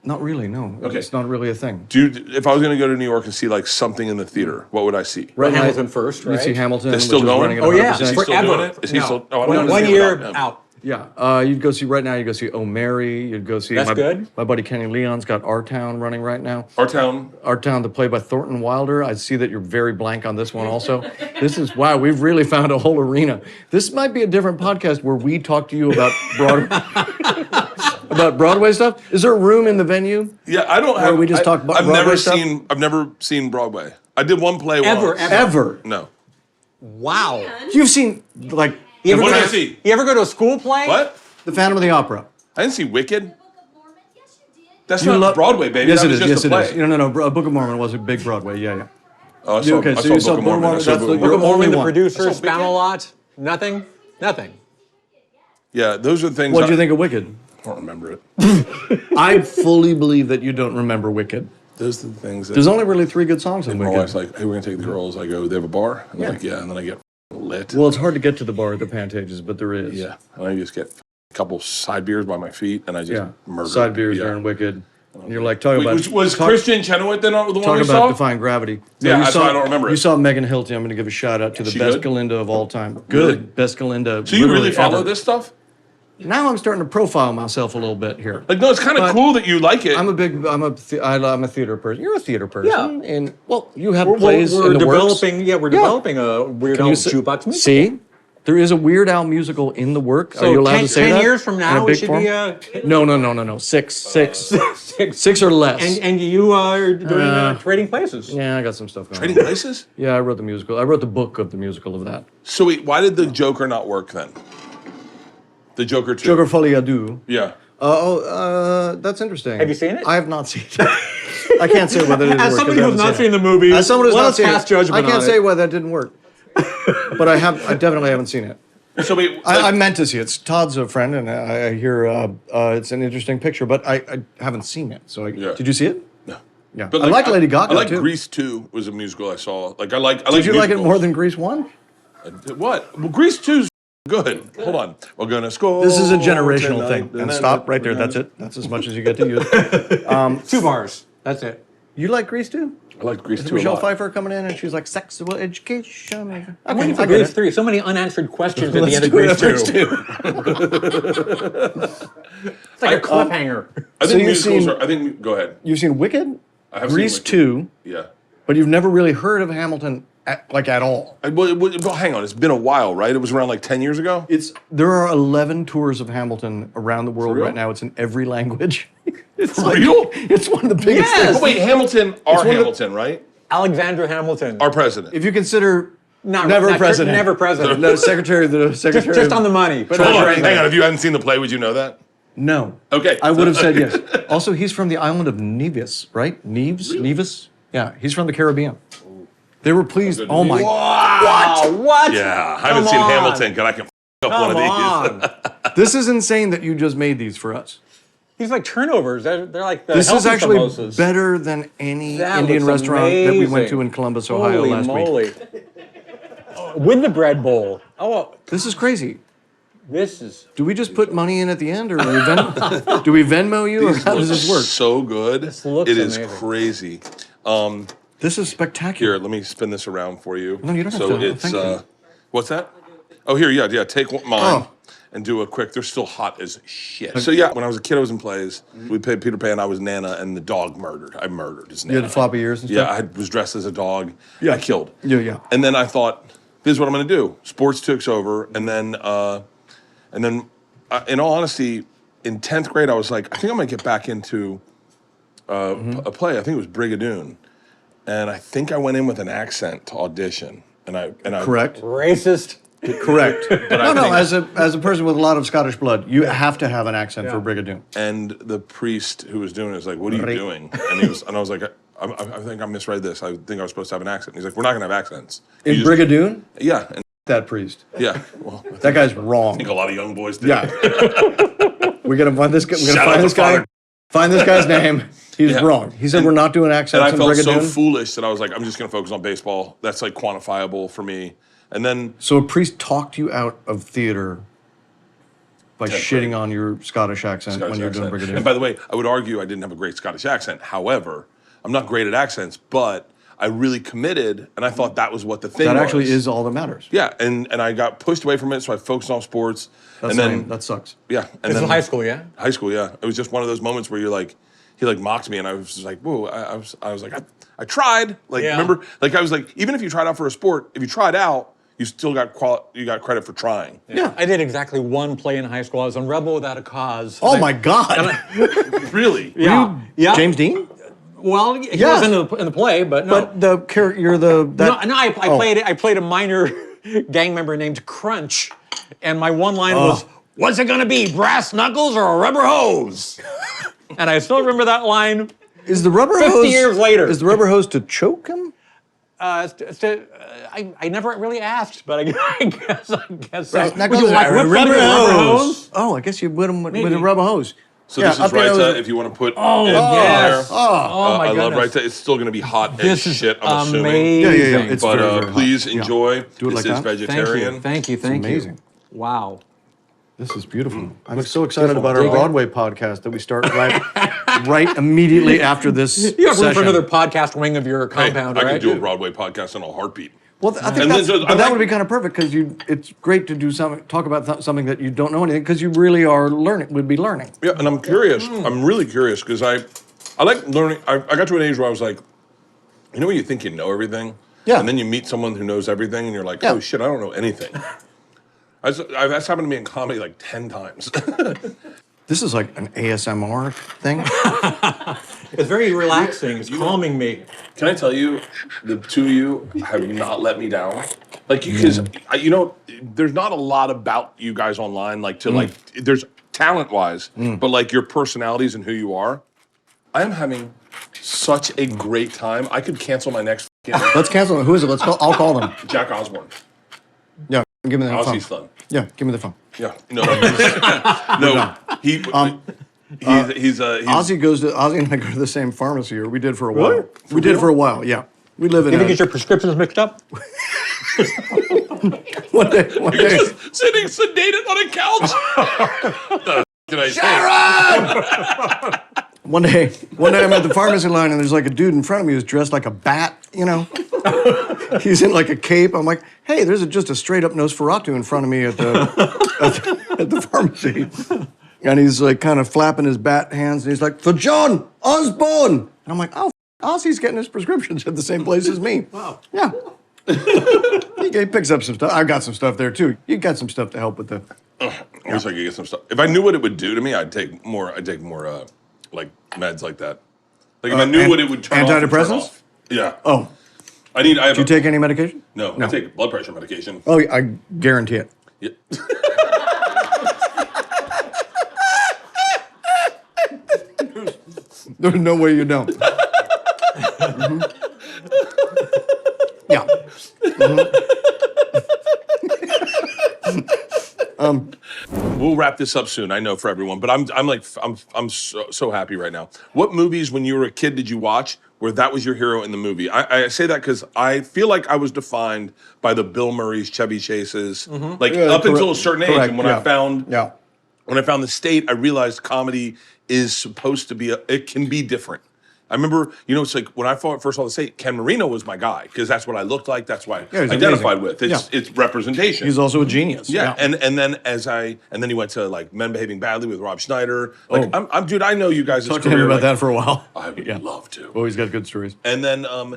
Not really, no. Okay. It's not really a thing. If I was going to go to New York and see like something in the theater, what would I see? Right now, Hamilton first, You right? see Hamilton, They're still which is going? running at Oh, yeah. 100%. Is he still Forever. doing it? Is he No. still? Oh, I don't know One anything year about him. out. Yeah, you'd go see right now. You'd go see O'Mary. You'd go see That's good. My buddy Kenny Leon's got Our Town running right now. Our town. Our Town, to play by Thornton Wilder. I see that you're very blank on this one also. This is wow. We've really found a whole arena. This might be a different podcast where we talk to you about about Broadway stuff. Is there room in the venue? Yeah, I don't have. we just talk about I've Broadway never stuff? seen. I've never seen Broadway. I did one play Ever, once. Ever? No. Wow. You've seen like You ever, What go did I to, see? you ever go to a school play? What? the Phantom of the Opera. I didn't see Wicked. That's You not love- Broadway, baby. Yes, that it was is. just Yes, a it play. is. No. Book of Mormon was a big Broadway. Yeah. Oh, I saw, Okay, I so saw you saw Book of Mormon. I Book saw of Book Mormon, of that's Mormon. the- Only only the one. producers, That's all Spamalot, nothing? Nothing. Yeah, those are the things. What do you think of Wicked? I don't remember it. I fully believe that you don't remember Wicked. Those are the things that There's only really 3 good songs in my Wicked. wife's like, hey, we're going to take the girls. I go, they have a bar? And they're like, yeah. And then I get lit. Well, it's hard to get to the bar at the Pantages, but there is. Yeah. And I just get a couple side beers by my feet and I just Yeah. murder. Side beers yeah. are in Wicked. And you're like talking about Was Christian Chenoweth then the one talk we about saw? defying gravity. Yeah, you that's why I don't remember You it. saw Megan Hilty. I'm going to give a shout out to the She best good? Galinda of all time. Really? Good, best Galinda. So you really literally follow ever. this stuff? Now I'm starting to profile myself a little bit here. Like, no, it's kind of But cool that you like it. I'm a theater person. You're a theater person. Yeah. And well, you have We're plays in the works. we're developing a Weird Al jukebox musical. See? There is a Weird Al musical in the work. So Are you allowed 10 to say 10 that? years from In a now, we big should form? be No. Six or less. and you are doing Trading Places. Yeah, I got some stuff going Trading on. Places? Yeah, I wrote the musical. I wrote the book of the musical of that. So wait, why did the Joker not work then? The Joker 2. Joker Folie à Deux. Yeah. That's interesting. Have you seen it? I have not seen it. I can't say whether it didn't As work. somebody 'cause I who's haven't not seen the movie, As someone who's let not us seen cast it, judgment I can't on say it. whether it didn't work. But I definitely haven't seen it. So wait, I meant to see it. Todd's a friend, and I hear it's an interesting picture, but I haven't seen it. So Yeah. did you see it? no. Yeah. But I like Lady Gaga I like too. Grease 2 was a musical I saw. Like I like Did you like it musicals. more than Grease 1? What? Well, Grease 2's good. Hold on. We're gonna score. This is a generational thing. tonight. And stop right there. That's it. That's as much as you get to use. 2 bars. That's it. You like Grease 2? I like Grease 2 a Michelle lot. Pfeiffer coming in and she's like sexual education. I'm waiting for I get Grease it. 3. So many unanswered questions at the Let's end of do it Grease at 2. It's like a cliffhanger. I So think you've musicals seen- are. I think. Go ahead. You've seen Wicked, I have seen Grease Wicked. 2, Yeah. but you've never really heard of Hamilton at all. Well, hang on. It's been a while, right? It was around like 10 years ago. There are 11 tours of Hamilton around the world real? right now. It's in every language. It's For real? It's one of the biggest Yes! things. But wait, Hamilton, our one of the- Hamilton, right? Alexander Hamilton. Our president. If you consider Not- never not- president, never president. the secretary Just on the money. But Hold on, Treasury. hang on. If you hadn't seen the play, would you know that? No. Okay. I would have said yes. Also, he's from the island of Nevis, right? Nevis? Yeah, he's from the Caribbean. They were pleased. good Oh my news. What? What? Yeah, I haven't Come seen on. Hamilton, because I can up one of Come these. on. This is insane that you just made these for us. These are like turnovers. They're like the This is healthy actually samosas. better than any That Indian looks restaurant that we went amazing. to in Columbus, Ohio Holy last week. moly. With the bread bowl. Oh, This is crazy. this is. Do we just put money in at the end, or do we Venmo you, or These how does look this work? so good. looks It is amazing. crazy. This is spectacular. Here, let me spin this around for you. No, you don't have so to. it's Thank you. what's that? Oh, here, yeah. Take mine Oh. and do a quick. They're still hot as shit. So yeah, when I was a kid, I was in plays. We played Peter Pan. I was Nana, and the dog murdered. I murdered his Nana. You had floppy ears and Yeah, stuff? I was dressed as a dog. Yeah. I killed. Yeah. And then I thought, this is what I'm going to do. Sports took over, and then in all honesty, in 10th grade, I was like, I think I'm going to get back into a play. I think it was Brigadoon, and I think I went in with an accent to audition, and I Correct. Racist. Correct. No, think- as a person with a lot of Scottish blood, you have to have an accent for Brigadoon. And the priest who was doing it was like, "What are you doing?" And I was like, I think I misread this. I think I was supposed to have an accent. He's like, "We're not going to have accents." In You just- Brigadoon, Yeah, and, that priest. yeah. Well, I That guy's wrong. think a lot of young boys did. Yeah. We're gonna find this guy. We're Shout gonna out find to this guy. Father. Find this guy's name. He's Yeah. wrong. He said we're not doing And accents I in felt so Brigadoon. foolish that I was like, I'm just going to focus on baseball. That's like quantifiable for me. And then So a priest talked you out of theater by Tenth shitting grade. on your Scottish accent when you're doing accent. Brigadoon. And by the way, I would argue I didn't have a great Scottish accent. However, I'm not great at accents, but I really committed, and I thought that was what the thing that was. actually is all that matters. Yeah, and I got pushed away from it, so I focused on sports. That's and then lame. That sucks. yeah, and This then is high school, yeah? High school, yeah. It was just one of those moments where you're like, he like mocked me, and I was just like, whoa. I was like, I tried. Like, Yeah. remember? Like, I was like, even if you tried out for a sport, if you tried out, you still got you got credit for trying. Yeah. I did exactly one play in high school. I was on Rebel Without a Cause. Oh And my God. Really? Yeah. Yeah. James Dean? Well, he Yeah. was in the play, but no. But the character, you're the that. No, I played a minor gang member named Crunch, and my one line was, "What's it gonna be, brass knuckles or a rubber hose?" And I still remember that line. Is the rubber 50 hose years later. Is the rubber hose to choke him? I never really asked, but I guess so. Brass Would you like whipped cream with rubber hose? Oh, I guess you put him with a Maybe. rubber hose. So Yeah, this is up there Raita, was- if you want to put Oh, in yes. there. Oh, my I love goodness. Raita. It's still going to be hot This as is shit, I'm assuming. amazing. Yeah. It's But very, very hot. please Yeah. enjoy. Do it this like is that. vegetarian. Thank you. amazing. Wow. This is beautiful. I'm so excited about our Broadway podcast that we start right immediately after this You have room for session. another podcast wing of your compound, I right? could do a Broadway podcast in a heartbeat. Well, I think And that's, then but that would be kind of perfect because it's great to do talk about something that you don't know anything because you really are would be learning. Yeah, and I'm curious. I'm really curious because I like learning. I got to an age where I was like, you know when you think you know everything? Yeah. And then you meet someone who knows everything and you're like, Yeah. oh shit, I don't know anything. That's happened to me in comedy like 10 times. This is like an ASMR thing. It's very relaxing. It's calming me. Can I tell you, the two of you have not let me down. Like, because, you know, there's not a lot about you guys online, like, there's talent-wise, but, like, your personalities and who you are. I am having such a great time. I could cancel my next Let's cancel it. Who is it? I'll call them. Jack Osborne. Yeah, give me the phone. Ozzy's son. Yeah, give me the phone. Yeah. No. He's Ozzy and I go to the same pharmacy, or we did for a while. We did for a while, yeah. We live in Did you a, get your prescriptions mixed up? one day. sitting sedated on a couch. Did I say? One day I'm at the pharmacy line and there's like a dude in front of me who's dressed like a bat, you know? He's in like a cape. I'm like, hey, there's just a straight up Nosferatu in front of me at the pharmacy. And he's like kind of flapping his bat hands and he's like, for John Osborne. And I'm like, oh, Ozzy's getting his prescriptions at the same place as me. Wow. Yeah. He picks up some stuff. I've got some stuff there too. You got some stuff to help with the. I wish I could get some stuff. If I knew what it would do to me, I'd take more. Like meds like that. Like if I knew what it would turn antidepressants? off. Yeah. Oh, Do you take any medication? No, I take blood pressure medication. Oh, yeah, I guarantee it. Yeah. There's no way you don't. Mhm. Yeah. We'll wrap this up soon, I know, for everyone. But I'm so happy right now. What movies, when you were a kid, did you watch where that was your hero in the movie? I say that because I feel like I was defined by the Bill Murrays, Chevy Chases, up until a certain age. Correct, And when yeah. I found the state, I realized comedy is supposed to be it can be different. I remember, it's like when I first saw the state, Ken Marino was my guy because that's what I looked like. That's what I he's identified amazing. with. It's representation. He's also a genius. Yeah, and then he went to like Men Behaving Badly with Rob Schneider. Like, dude, I know you guys. Talk to him about that for a while. I would love to. Oh, he's got good stories. And then all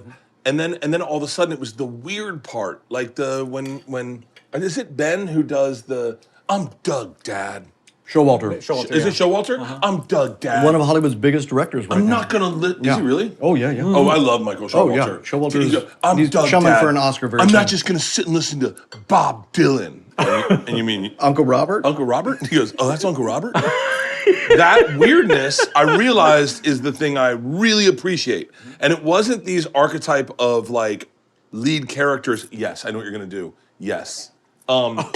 of a sudden it was the weird part, like when is it Ben who does the I'm Doug Dad. Showalter. Is it Showalter? I'm Doug Dad. One of Hollywood's biggest directors right now. I'm not gonna. Is he really? Oh, yeah, yeah. Oh, I love Michael Showalter. Oh, yeah. Showalter He's is- I'm he's Doug chumming Dad. for an Oscar very I'm soon. not just gonna sit and listen to Bob Dylan. And you mean Uncle Robert? Uncle Robert? He goes, oh, that's Uncle Robert? That weirdness, I realized, is the thing I really appreciate. And it wasn't these archetype of like lead characters. Yes, I know what you're gonna do. Yes. No.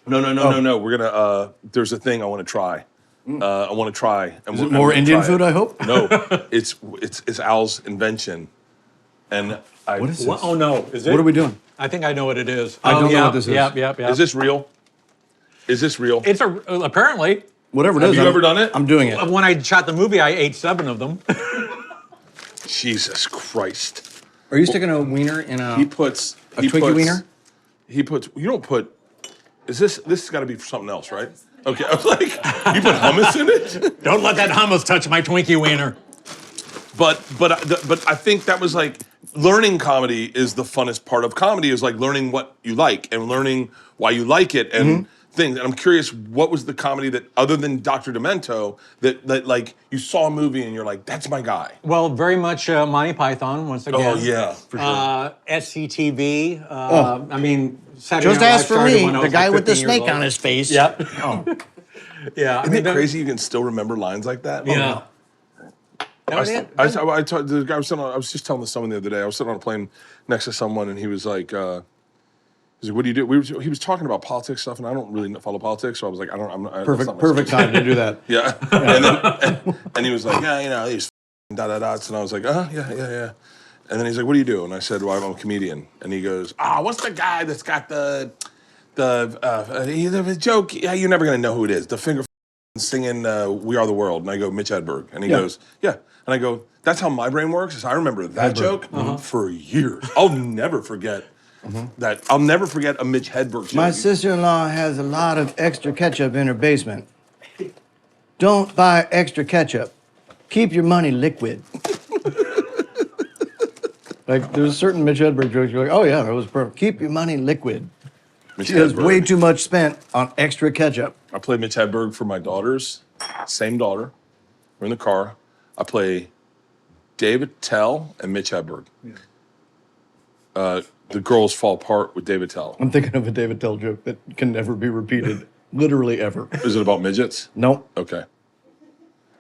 We're gonna. There's a thing I want to try. I want to try. And Is it more Indian food, I hope? No, it's Al's invention. And What is this? What? Oh no! Is it? What are we doing? I think I know what it is. I don't know what this is. Yep. Is this real? Is this real? It's apparently. Whatever it Have is. you ever done it? I'm doing it. When I shot the movie, I ate 7 of them. Jesus Christ. Are you sticking a wiener in a Twinkie wiener? He puts. You don't put. Is this? This has got to be for something else, right? Okay. I was like, you put hummus in it? Don't let that hummus touch my Twinkie wiener. But I think that was like learning comedy is the funnest part of comedy is like learning what you like and learning why you like it and things. And I'm curious, what was the comedy that other than Dr. Demento that like you saw a movie and you're like, that's my guy. Well, very much Monty Python once again. Oh yeah, for sure. SCTV. I mean, Saturday Just Night Live ask for started me, when I the was guy like with the 15 years snake old. on his face. Yep. Oh. Yeah. Isn't it crazy you can still remember lines like that? Yeah. That was it? I told the guy I was just telling this someone the other day. I was sitting on a plane next to someone, and he was like, he's like, "What do you do?" He was talking about politics stuff, and I don't really follow politics, so I was like, I'm not. Perfect time to do that. Yeah. And he was like, yeah, these da-da-dots, and I was like, yeah. And then he's like, what do you do? And I said, well, I'm a comedian. And he goes, what's the guy that's got the the joke. Yeah, you're never gonna know who it is. The finger singing "We Are the World," and I go Mitch Hedberg, and he goes, "Yeah," and I go, "That's how my brain works." Is I remember that joke for years. I'll never forget that. I'll never forget a Mitch Hedberg joke. My sister-in-law has a lot of extra ketchup in her basement. Don't buy extra ketchup. Keep your money liquid. Like, there's certain Mitch Hedberg jokes, you're like, oh yeah, that was perfect. Keep your money liquid. Mitch She has Hedberg. way too much spent on extra ketchup. I play Mitch Hedberg for my daughters. Same daughter. We're in the car. I play David Tell and Mitch Hedberg. The girls fall apart with David Tell. I'm thinking of a David Tell joke that can never be repeated, literally ever. Is it about midgets? Nope. Okay.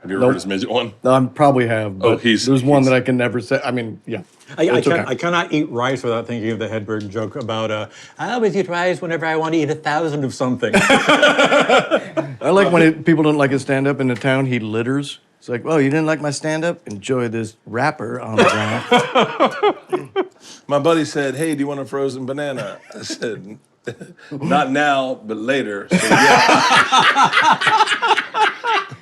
Have you ever heard his midget one? I probably have, but there's one that I can never say. I mean, yeah. I cannot eat rice without thinking of the Hedberg joke about, I always eat rice whenever I want to eat 1,000 of something. I like when people don't like his stand-up in the town, he litters. It's like, oh, you didn't like my stand-up? Enjoy this wrapper on the ground. My buddy said, hey, do you want a frozen banana? I said, not now, but later. So, yeah.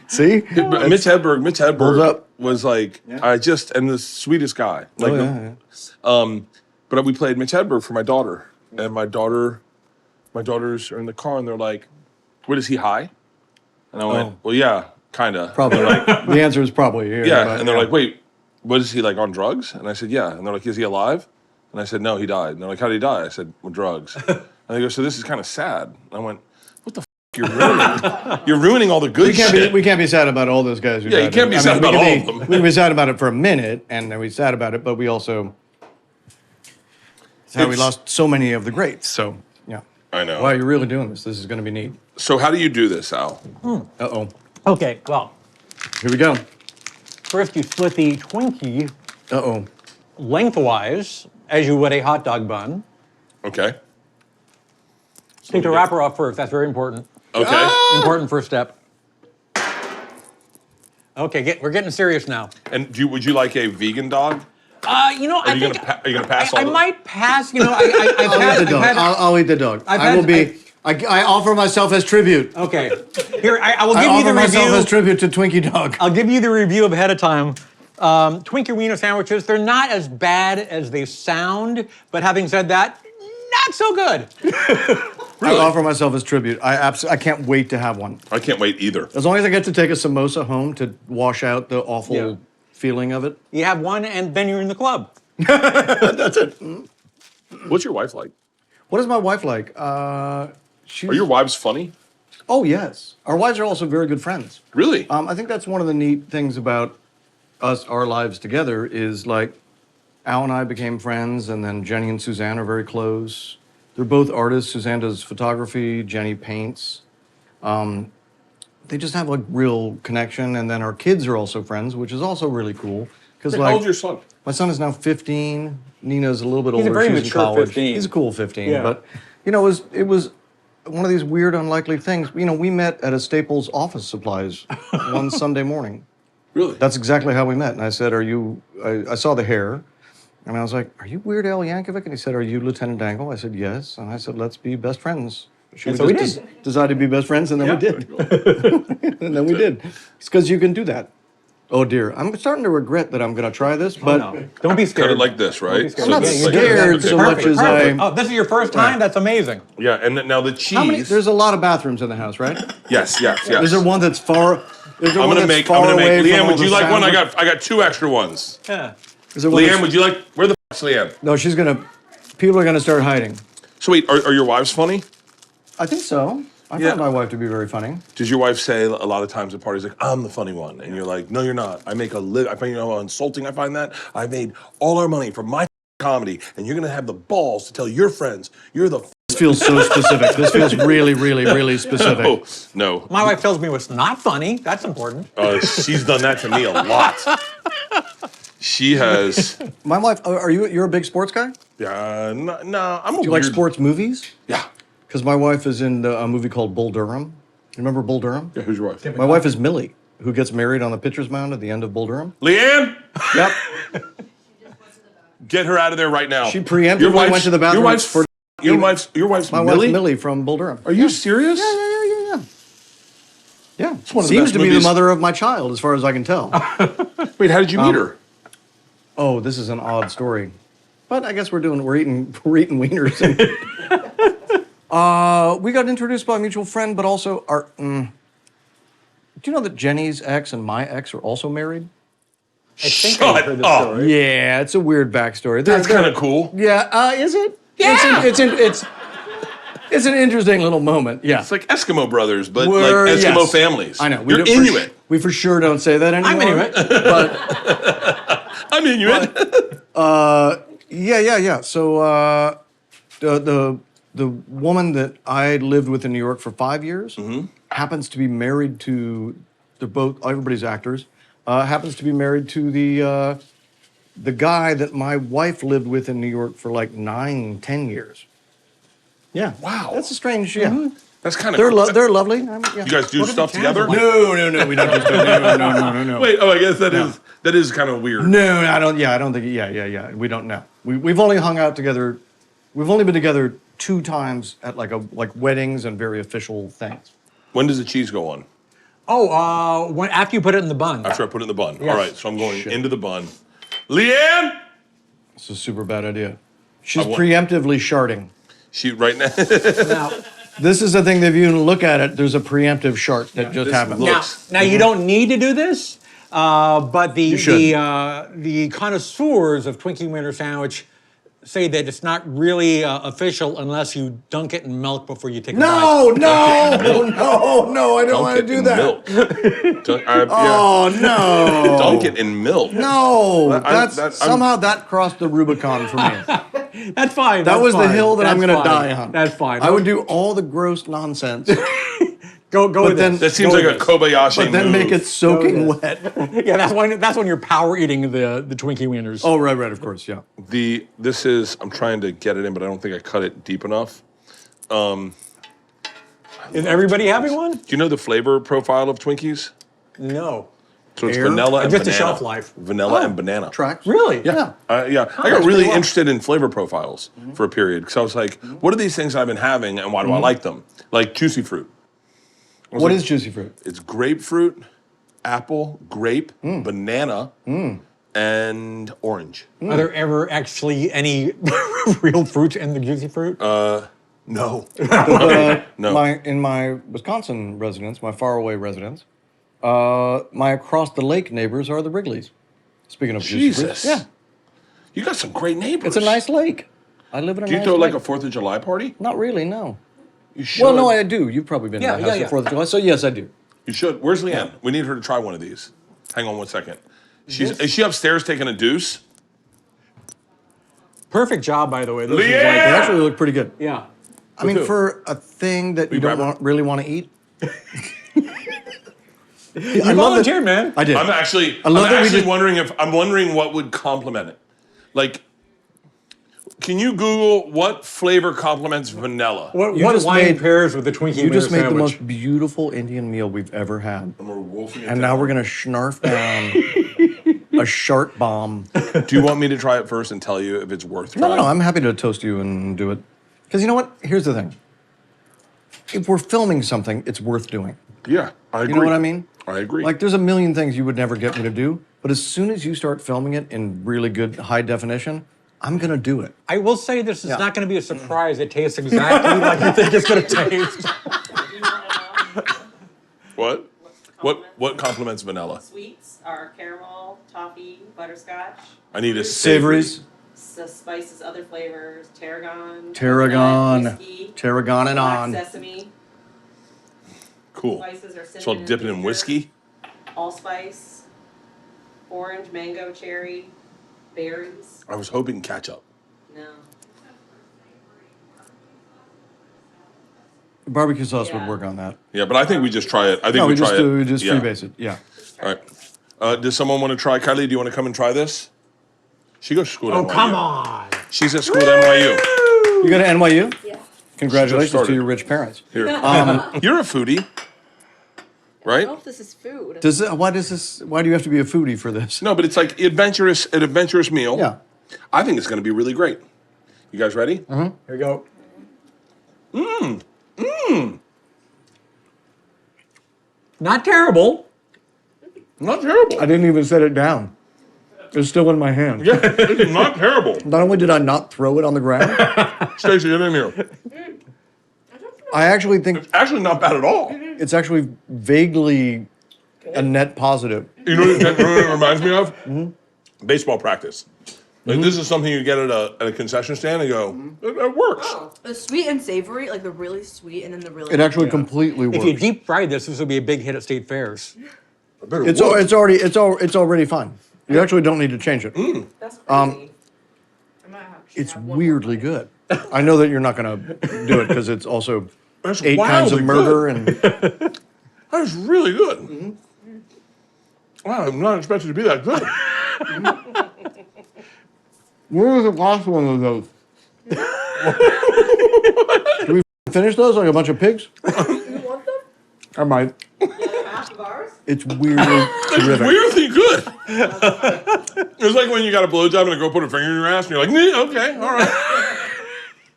See? Mitch Hedberg was like, Yeah. and the sweetest guy. Like, but we played Mitch Hedberg for my daughter. And my daughters are in the car and they're like, what is he high? And I went, well, yeah, kind of. Probably. The answer is probably, yeah. And they're like, wait, what is he, like, on drugs? And I said, yeah. And they're like, is he alive? And I said, no, he died. And they're like, how did he die? I said, with drugs. And they go, so this is kind of sad. And I went, what the you're ruining all the good shit. We can't be sad about all those guys who died. You can't be sad about all of them. We can be sad about it for a minute, and then we sad about it, but we also... It's how we lost so many of the greats, so, yeah. I know. Wow, you're really doing this. This is going to be neat. So how do you do this, Al? Uh-oh. Okay, well, Here we go. first you split the Twinkie Uh-oh. lengthwise, as you would a hot dog bun. Okay. Take the wrapper off first, that's very important. Okay. Important first step. Okay, we're getting serious now. And would you like a vegan dog? You know, Are you gonna pass I all the- might pass, you know, I'll I'll eat the dog. I offer myself as tribute. Okay, here, I will I give you the offer myself review. as tribute to Twinkie Dog. I'll give you the review ahead of time. Twinkie Wiener sandwiches, they're not as bad as they sound, but having said that, not so good. Really? I offer myself as tribute. I can't wait to have one. I can't wait either. As long as I get to take a samosa home to wash out the awful feeling of it. You have one, and then you're in the club. That's it. What's your wife like? What is my wife like? Are your wives funny? Oh, yes. Our wives are also very good friends. Really? I think that's one of the neat things about our lives together is like Al and I became friends, and then Jenny and Suzanne are very close. They're both artists. Suzanne does photography, Jenny paints. They just have like real connection, and then our kids are also friends, which is also really cool. Because How old's your son? My son is now 15. Nina's a little bit He's a older. very She's in mature college. 15. He's a cool 15. Yeah. But, you know, it was one of these weird, unlikely things. You know, we met at a Staples office supplies one Sunday morning. Really? That's exactly how we met. And I said, I saw the hair. And I was like, are you Weird Al Yankovic? And he said, are you Lieutenant Dangle? I said, yes. And I said, let's be best friends. And so we did. Decide to be best friends, and then we did. And then we did. It's because you can do that. Oh dear, I'm starting to regret that I'm going to try this, but No, don't be scared. Kind of like this, right? scared. I'm not Yeah, you're scared so much as Oh, this is your first time? That's amazing. Yeah, and now the cheese. There's a lot of bathrooms in the house, right? Yes. Is there one that's far? Is there I'm one gonna that's make. far I'm gonna away make. from Leanne, all would you the like one? sound? I got 2 extra ones. Yeah. Is there one Leanne, that's- would you like? Where the f***'s Leanne? No, she's gonna. People are gonna start hiding. So wait, are your wives funny? I think so. I Yeah. find my wife to be very funny. Does your wife say a lot of times at parties like, I'm the funny one, and you're like, no, you're not. I make a I find how insulting I find that. I made all our money from my comedy, and you're gonna have the balls to tell your friends you're the. This feels so specific. This feels really, really, really specific. Oh no. My wife tells me what's not funny. That's important. She's done that to me a lot. She has. My wife. You're a big sports guy? Do No, I'm a you like sports movies? Yeah. Because my wife is in a movie called Bull Durham. You remember Bull Durham? Yeah, who's your wife? My wife is Millie, who gets married on the pitcher's mound at the end of Bull Durham. Leanne, Yep. get her out of there right now. She preemptively went to the bathroom Your wife's for Your wife's My Millie? wife's Millie from Bull Durham. Are you serious? Yeah. one of the Seems best to be the movies. mother of my child, as far as I can tell. Wait, how did you meet her? Oh, this is an odd story, but I guess we're eating wieners. We got introduced by a mutual friend, but also our. Do you know that Jenny's ex and my ex are also married? I think I heard this up. story. Yeah, it's a weird backstory. That's kind of cool. Yeah, is it? Yeah. It's an interesting little moment. Yeah. It's like Eskimo brothers, but We're- like Eskimo yes. families. I know. You're don't- Inuit. We for sure don't say that anymore. I'm Inuit. But I'm Inuit. yeah. So the woman that I lived with in New York for 5 years happens to be married to. They're both everybody's actors. Happens to be married to the guy that my wife lived with in New York for like 9-10 years. Yeah. Wow. That's a strange. Yeah. That's kind of They're cool. they're lovely. Yeah. You guys do stuff together? No, we don't do stuff. No. Wait, I guess that is kind of weird. No, I don't. Yeah, I don't think. Yeah. We don't know. We've only hung out together. We've only been together 2 times at like weddings and very official things. When does the cheese go on? Oh, after you put it in the bun. After I put it in the bun. Yes. All right, so I'm going into the bun. Leanne! It's a super bad idea. She's want- preemptively sharding. She right now. Now, This is the thing that if you look at it, there's a preemptive shart that just this happened. looks- now you don't need to do this, but should. the connoisseurs of Twinkie Wiener Sandwich say that it's not really official unless you dunk it in milk before you take a bite. No, I don't want to do that. Milk. Oh, no. Dunk it in milk. No, I'm- somehow that crossed the Rubicon for me. That's fine. That that's was the fine, hill that I'm that's going to fine, die on. That's fine. I would do all the gross nonsense, go with then- this. That seems Go like a with Kobayashi but then move. make it soaking Go wet. this. Yeah, that's when you're power eating the Twinkie Wieners. Oh, right, of course, yeah. This is, I'm trying to get it in, but I don't think I cut it deep enough. Is everybody having one? Do you know the flavor profile of Twinkies? No. So it's Air? vanilla and Just the banana. shelf life. Vanilla and banana. Tracks? Really? Yeah. Yeah, I got really interested in flavor profiles for a period because I was like, what are these things I've been having and why do I like them? Like juicy fruit. What is juicy fruit? It's grapefruit, apple, grape, banana, and orange. Are there ever actually any real fruits in the juicy fruit? No. In my Wisconsin residence, my faraway residence, my across the lake neighbors are the Wrigleys. Speaking of juicy Jesus. fruits, yeah, You got some great neighbors. it's a nice lake. I live in a Do you nice throw lake. like a 4th of July party? Not really, no. You should. Well, no, I do. You've probably been Yeah, to my house yeah, for 4th of July, so yes, I do. You should. Where's Leanne? We need her to try one of these. Hang on one second. Is she upstairs taking a deuce? Perfect job, by the way. This is Leanne! They like, actually look pretty good. yeah. I mean, who? for a thing that you grab don't it? really want to eat. You I love volunteered, man. I did. I'm actually love that we just- wondering what would complement it. Like, can you Google what flavor complements vanilla? What You just wine made- pairs with the Twinkie You Wiener just made the sandwich? most beautiful Indian meal we've ever had. And we're wolfing it And down. now we're going to schnarf down a shart bomb. Do you want me to try it first and tell you if it's worth No, trying? I'm happy to toast you and do it. Because you know what? Here's the thing. If we're filming something, it's worth doing. Yeah, I agree. You know what I mean? I agree. Like, there's a million things you would never get me to do, but as soon as you start filming it in really good high definition, I'm going to do it. I will say this is not going to be a surprise. It tastes exactly like you think it's going to taste. What complements vanilla? Sweets are caramel, toffee, butterscotch. I need a Savories, The spices, other flavors, tarragon. tarragon, whiskey, tarragon and black on. sesame. Cool. Spices are So I'll cinnamon dip it in ginger, whiskey. allspice, orange, mango, cherry, berries. I was hoping ketchup. No. Barbecue sauce would Yeah. work on that. Yeah, but I think we just try it. I think No, we we just try it. we just Yeah. freebase it. Yeah. All right. Does someone want to try? Kylie, do you want to come and try this? She goes to school at Oh, NYU. come on. She's at school at NYU. You go to NYU? Yeah. Congratulations started. to your rich parents. Here. You're a foodie, right? Oh, this is food. Why do you have to be a foodie for this? No, but it's like an adventurous meal. Yeah. I think it's going to be really great. You guys ready? Here we go. Not terrible. Not terrible. I didn't even set it down. It's still in my hand. Yeah, it's not terrible. Not only did I not throw it on the ground, Stacey, get in here. I actually think It's actually not bad at all. it's actually vaguely a net positive. You know what it reminds me of? Baseball practice. Like this is something you get at a concession stand and go, it works. The sweet and savory, like the really sweet and then the really. It actually completely works. If you deep fry this would be a big hit at state fairs. I bet it It's works. already fine. You actually don't need to change it. That's crazy. I might have to It's have one more weirdly bite. good. I know that you're not going to do it because it's also That's 8 kinds of wildly murder good. and That is really good. Wow, I'm not expecting to be that good. where was the last one of those? Did we finish those like a bunch of pigs? You want them? I might. Yeah, they're half of ours. It's weirdly terrific. Weirdly good. It's like when you got a blowjob and a girl put her finger in your ass and you're like, okay, all right.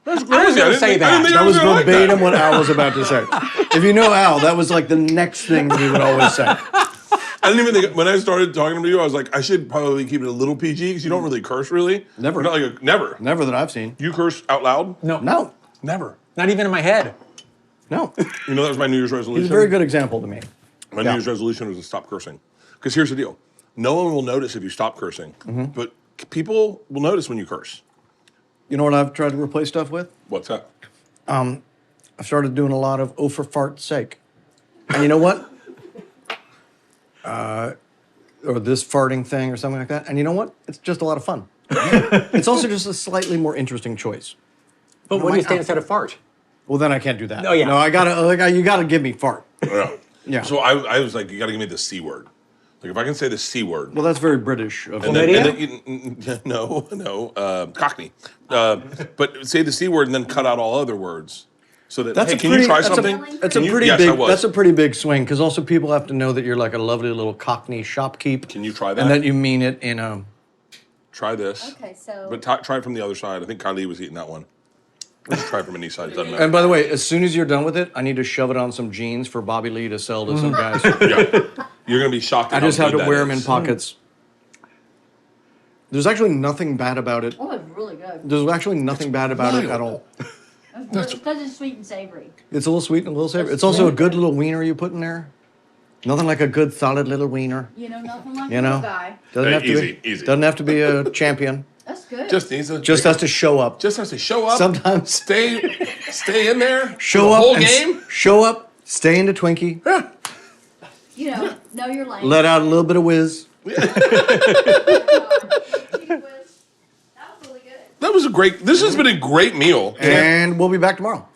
That's crazy. I was gonna didn't say think- I that. didn't think I That was gonna like that. verbatim what Al was about to say. If you know Al, that was like the next thing he would always say. I didn't even think, when I started talking to you, I was like, I should probably keep it a little PG because you don't really curse really. Never. You're not like never. Never that I've seen. You curse out loud? No, No, Never. not even in my head. no. You know, that was my New Year's resolution. He's a very good example to me. My New Year's resolution was to stop cursing. Because here's the deal. No one will notice if you stop cursing, but people will notice when you curse. You know what I've tried to replace stuff with? What's that? I've started doing a lot of "oh for fart's sake," and you know what? Or this farting thing, or something like that. And you know what? It's just a lot of fun. It's also just a slightly more interesting choice. But what do you say instead of fart? Well, then I can't do that. Oh, yeah. No, I gotta. You gotta give me fart. Yeah. Yeah. So I was like, you got to give me the C word. Like if I can say the C word. Well, that's very British. Of And Chlamydia? no, Cockney. But say the C word and then cut out all other words. So that, That's hey, a can pretty, you try that's something? That's Can a you- pretty yes, I big. was. That's a pretty big swing because also people have to know that you're like a lovely little Cockney shopkeep. Can you try that? And that you mean it in a. Try this. Okay, so But try it from the other side. I think Kylie was eating that one. Let's try it from an east side. It doesn't matter. And by the way, as soon as you're done with it, I need to shove it on some jeans for Bobby Lee to sell to some guys. Yeah. You're going to be shocked at I just how have to good wear that them in is. pockets. There's actually nothing bad about it. oh, it's really good. There's actually nothing bad about it at all. It's because it's sweet and savory. It's a little sweet and a little savory. It's also a good little wiener you put in there. Nothing like a good solid little wiener. You know, nothing like You a know? little guy. Doesn't Hey, have to easy, be. easy. Doesn't have to be a champion. That's good. Just needs to. Just has to show up. Just has to show up. Sometimes Stay in there. show the up whole and game. show up. Stay in the Twinkie. Yeah. you know your lane. Let out a little bit of whiz. That was really good. That was a great. This has been a great meal, And we'll be back tomorrow.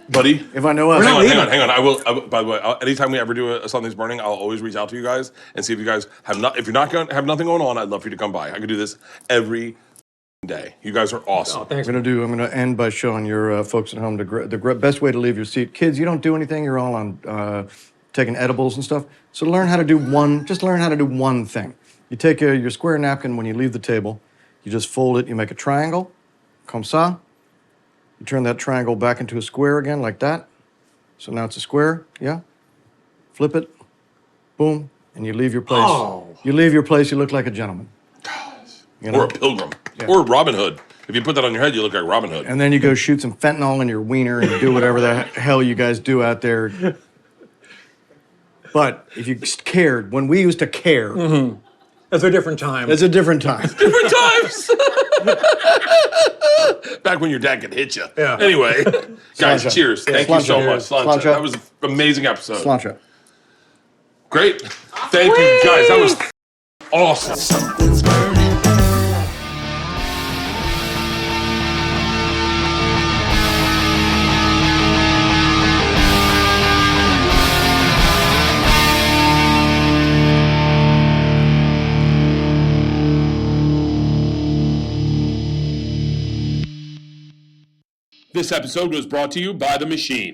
buddy. If I know us. Hang on. I will. By the way, anytime we ever do a Something's Burning, I'll always reach out to you guys and see if you guys have not. If you're not going have nothing going on, I'd love for you to come by. I could do this every day. You guys are awesome. I'm gonna end by showing your folks at home the best way to leave your seat. Kids, you don't do anything. You're all on taking edibles and stuff. So learn how to do one. Just learn how to do one thing. You take your square napkin when you leave the table. You just fold it. You make a triangle, comme ça. You turn that triangle back into a square again, like that. So now it's a square. Yeah. Flip it. Boom. And you leave your place. Oh. You leave your place. You look like a gentleman. You know? Or a pilgrim. Or Robin Hood. If you put that on your head, you look like Robin Hood. And then you go shoot some fentanyl in your wiener and do whatever the hell you guys do out there. But if you cared, when we used to care, It's a different time. it's a different time. Different times. Back when your dad could hit you. Yeah. Anyway, guys, Cilantro. cheers. Thank you so Cilantro. much. Cilantro. Cilantro. That was an amazing episode. Cilantro. Great. Thank you, guys. That was awesome. Something's burning. This episode was brought to you by The Machine.